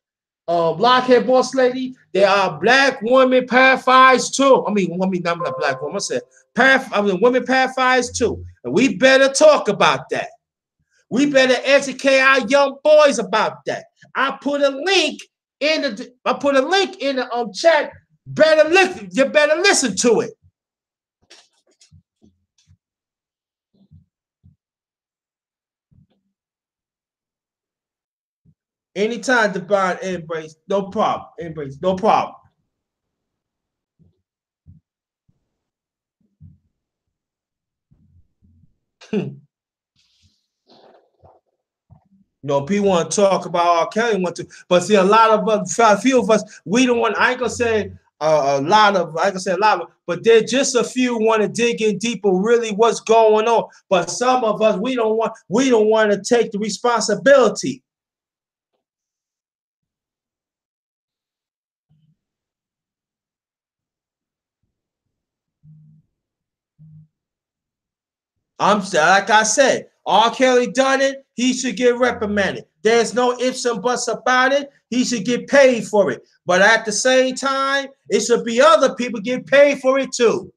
blockhead boss lady, there are black women pacifiers too. I mean, I'm not black woman. I said women pacifiers too. And we better talk about that. We better educate our young boys about that. I put a link in the chat. You better listen to it. Anytime, Divine, embrace, no problem. Embrace, no problem. You know, people want to talk about R. Kelly, but see, a lot of us, a few of us, we don't want. I ain't gonna say a lot of, but there just a few want to dig in deeper, really what's going on. But some of us, we don't want to take the responsibility. Like I said, R. Kelly done it. He should get reprimanded. There's no ifs and buts about it. He should get paid for it. But at the same time, it should be other people get paid for it too.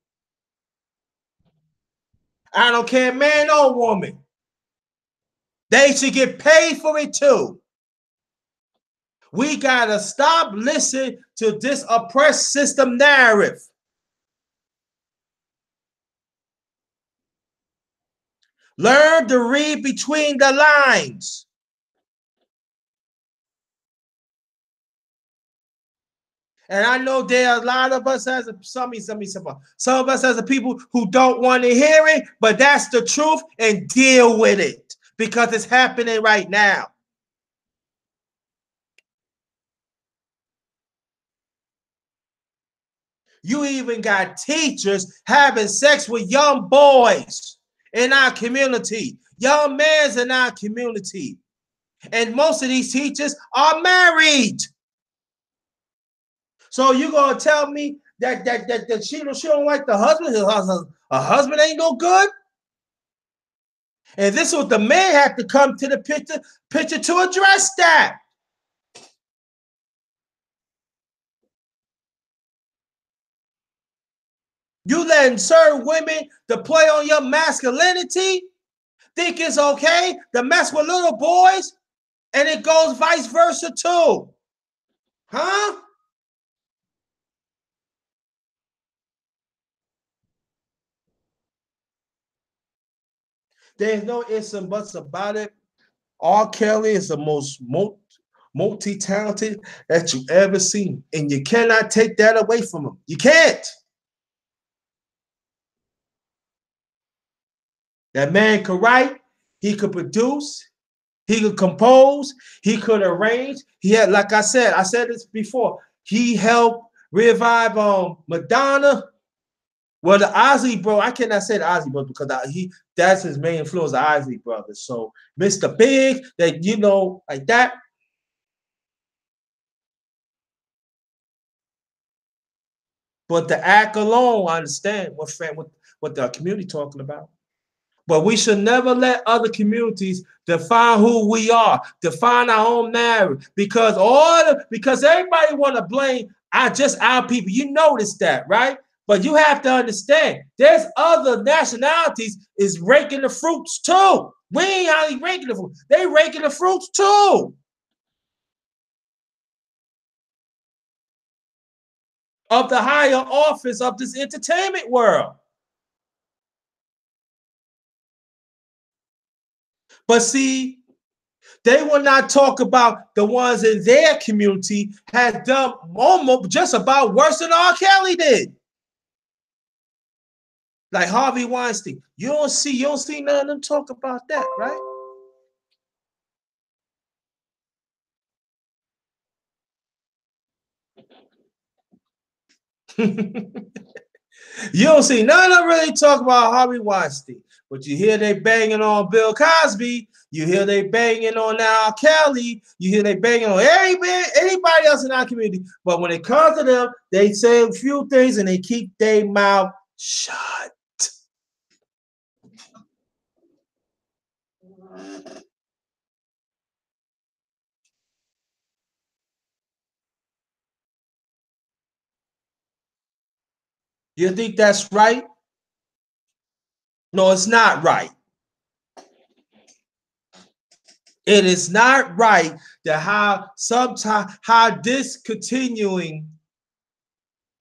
I don't care, man or woman. They should get paid for it too. We gotta stop listening to this oppressed system narrative. Learn to read between the lines. And I know there are a lot of us some of us as a people who don't want to hear it, but that's the truth, and deal with it because it's happening right now. You even got teachers having sex with young boys in our community, young men in our community. And most of these teachers are married. So you gonna tell me that she don't like the husband? Her husband ain't no good? And this is what the man had to come to the picture to address that. You letting certain women to play on your masculinity, think it's okay to mess with little boys, and it goes vice versa too. Huh? There's no ifs and buts about it. R. Kelly is the most multi-talented that you ever seen, and you cannot take that away from him. You can't. That man could write, he could produce, he could compose, he could arrange. He had, like I said this before, he helped revive Madonna. Well, the Ozzy bro, I cannot say the Ozzy bro because that's his main influence, the Ozzy brothers. So Mr. Big, that like that. But the act alone, I understand what the community talking about. But we should never let other communities define who we are, define our own narrative, because everybody want to blame our people. You notice that, right? But you have to understand, there's other nationalities is raking the fruits too. We ain't only raking the fruits; they raking the fruits too of the higher office of this entertainment world. But see, they will not talk about the ones in their community had done almost just about worse than R. Kelly did. Like Harvey Weinstein. You don't see none of them talk about that, right? You don't see none of them really talk about Harvey Weinstein, but you hear they banging on Bill Cosby. You hear they banging on R. Kelly. You hear they banging on anybody else in our community. But when it comes to them, they say a few things and they keep their mouth shut. You think that's right? No, it's not right. It is not right that how discontinuing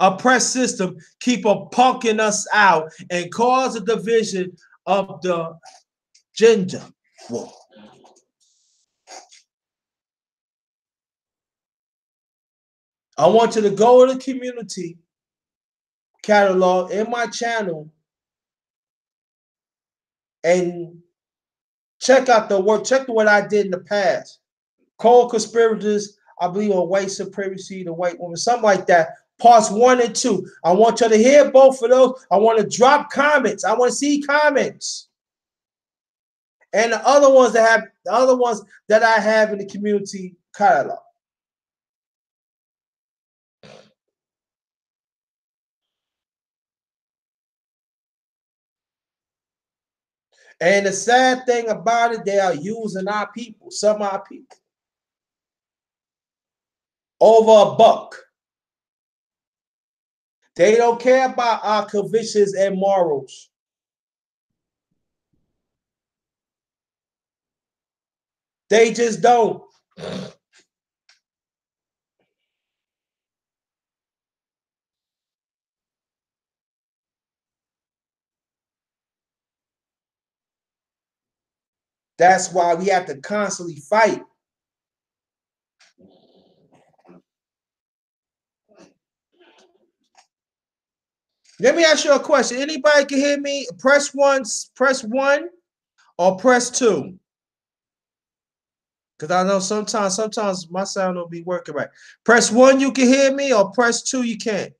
oppressed system keep on punking us out and cause a division of the gender war. I want you to go to the community catalog in my channel and check out the work, check what I did in the past. Co-conspirators, I believe, on white supremacy, the white woman, something like that. Parts 1 and 2. I want you to hear both of those. I want to drop comments. I want to see comments. And the other ones that I have in the community catalog. And the sad thing about it, they are using our people, some of our people, over a buck. They don't care about our convictions and morals. They just don't. That's why we have to constantly fight. Let me ask you a question. Anybody can hear me? Press 1 or press 2. Because I know sometimes my sound don't be working right. Press 1, you can hear me, or press 2, you can't.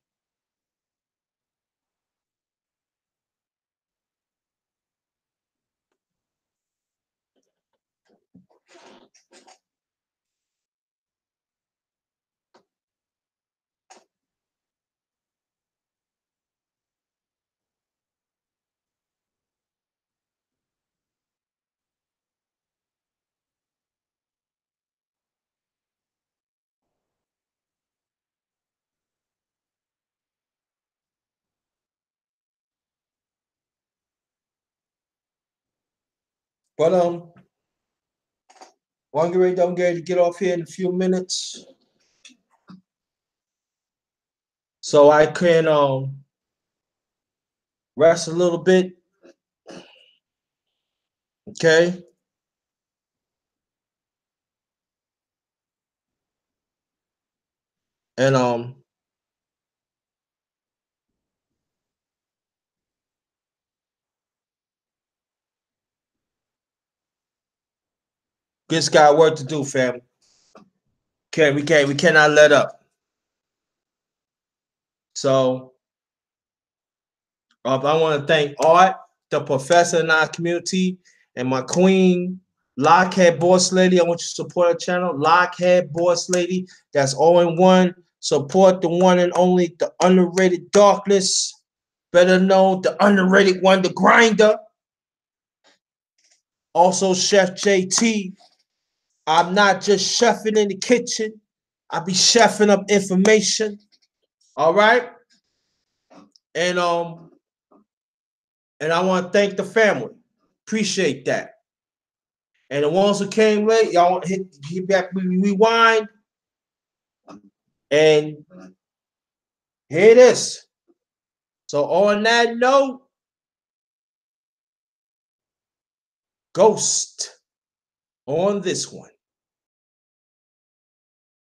But don't get off here in a few minutes, so I can rest a little bit. Okay. And just got work to do, fam. We cannot let up. So I want to thank Art, the professor in our community, and my queen, Lockhead Boss Lady. I want you to support our channel, Lockhead Boss Lady. That's all in one. Support the one and only, the underrated Darkness. Better known, the underrated one, the Grinder. Also, Chef JT. I'm not just chefing in the kitchen. I be chefing up information. All right. And I want to thank the family. Appreciate that. And the ones who came late, y'all hit back, rewind. And here it is. So on that note, Ghost on this one.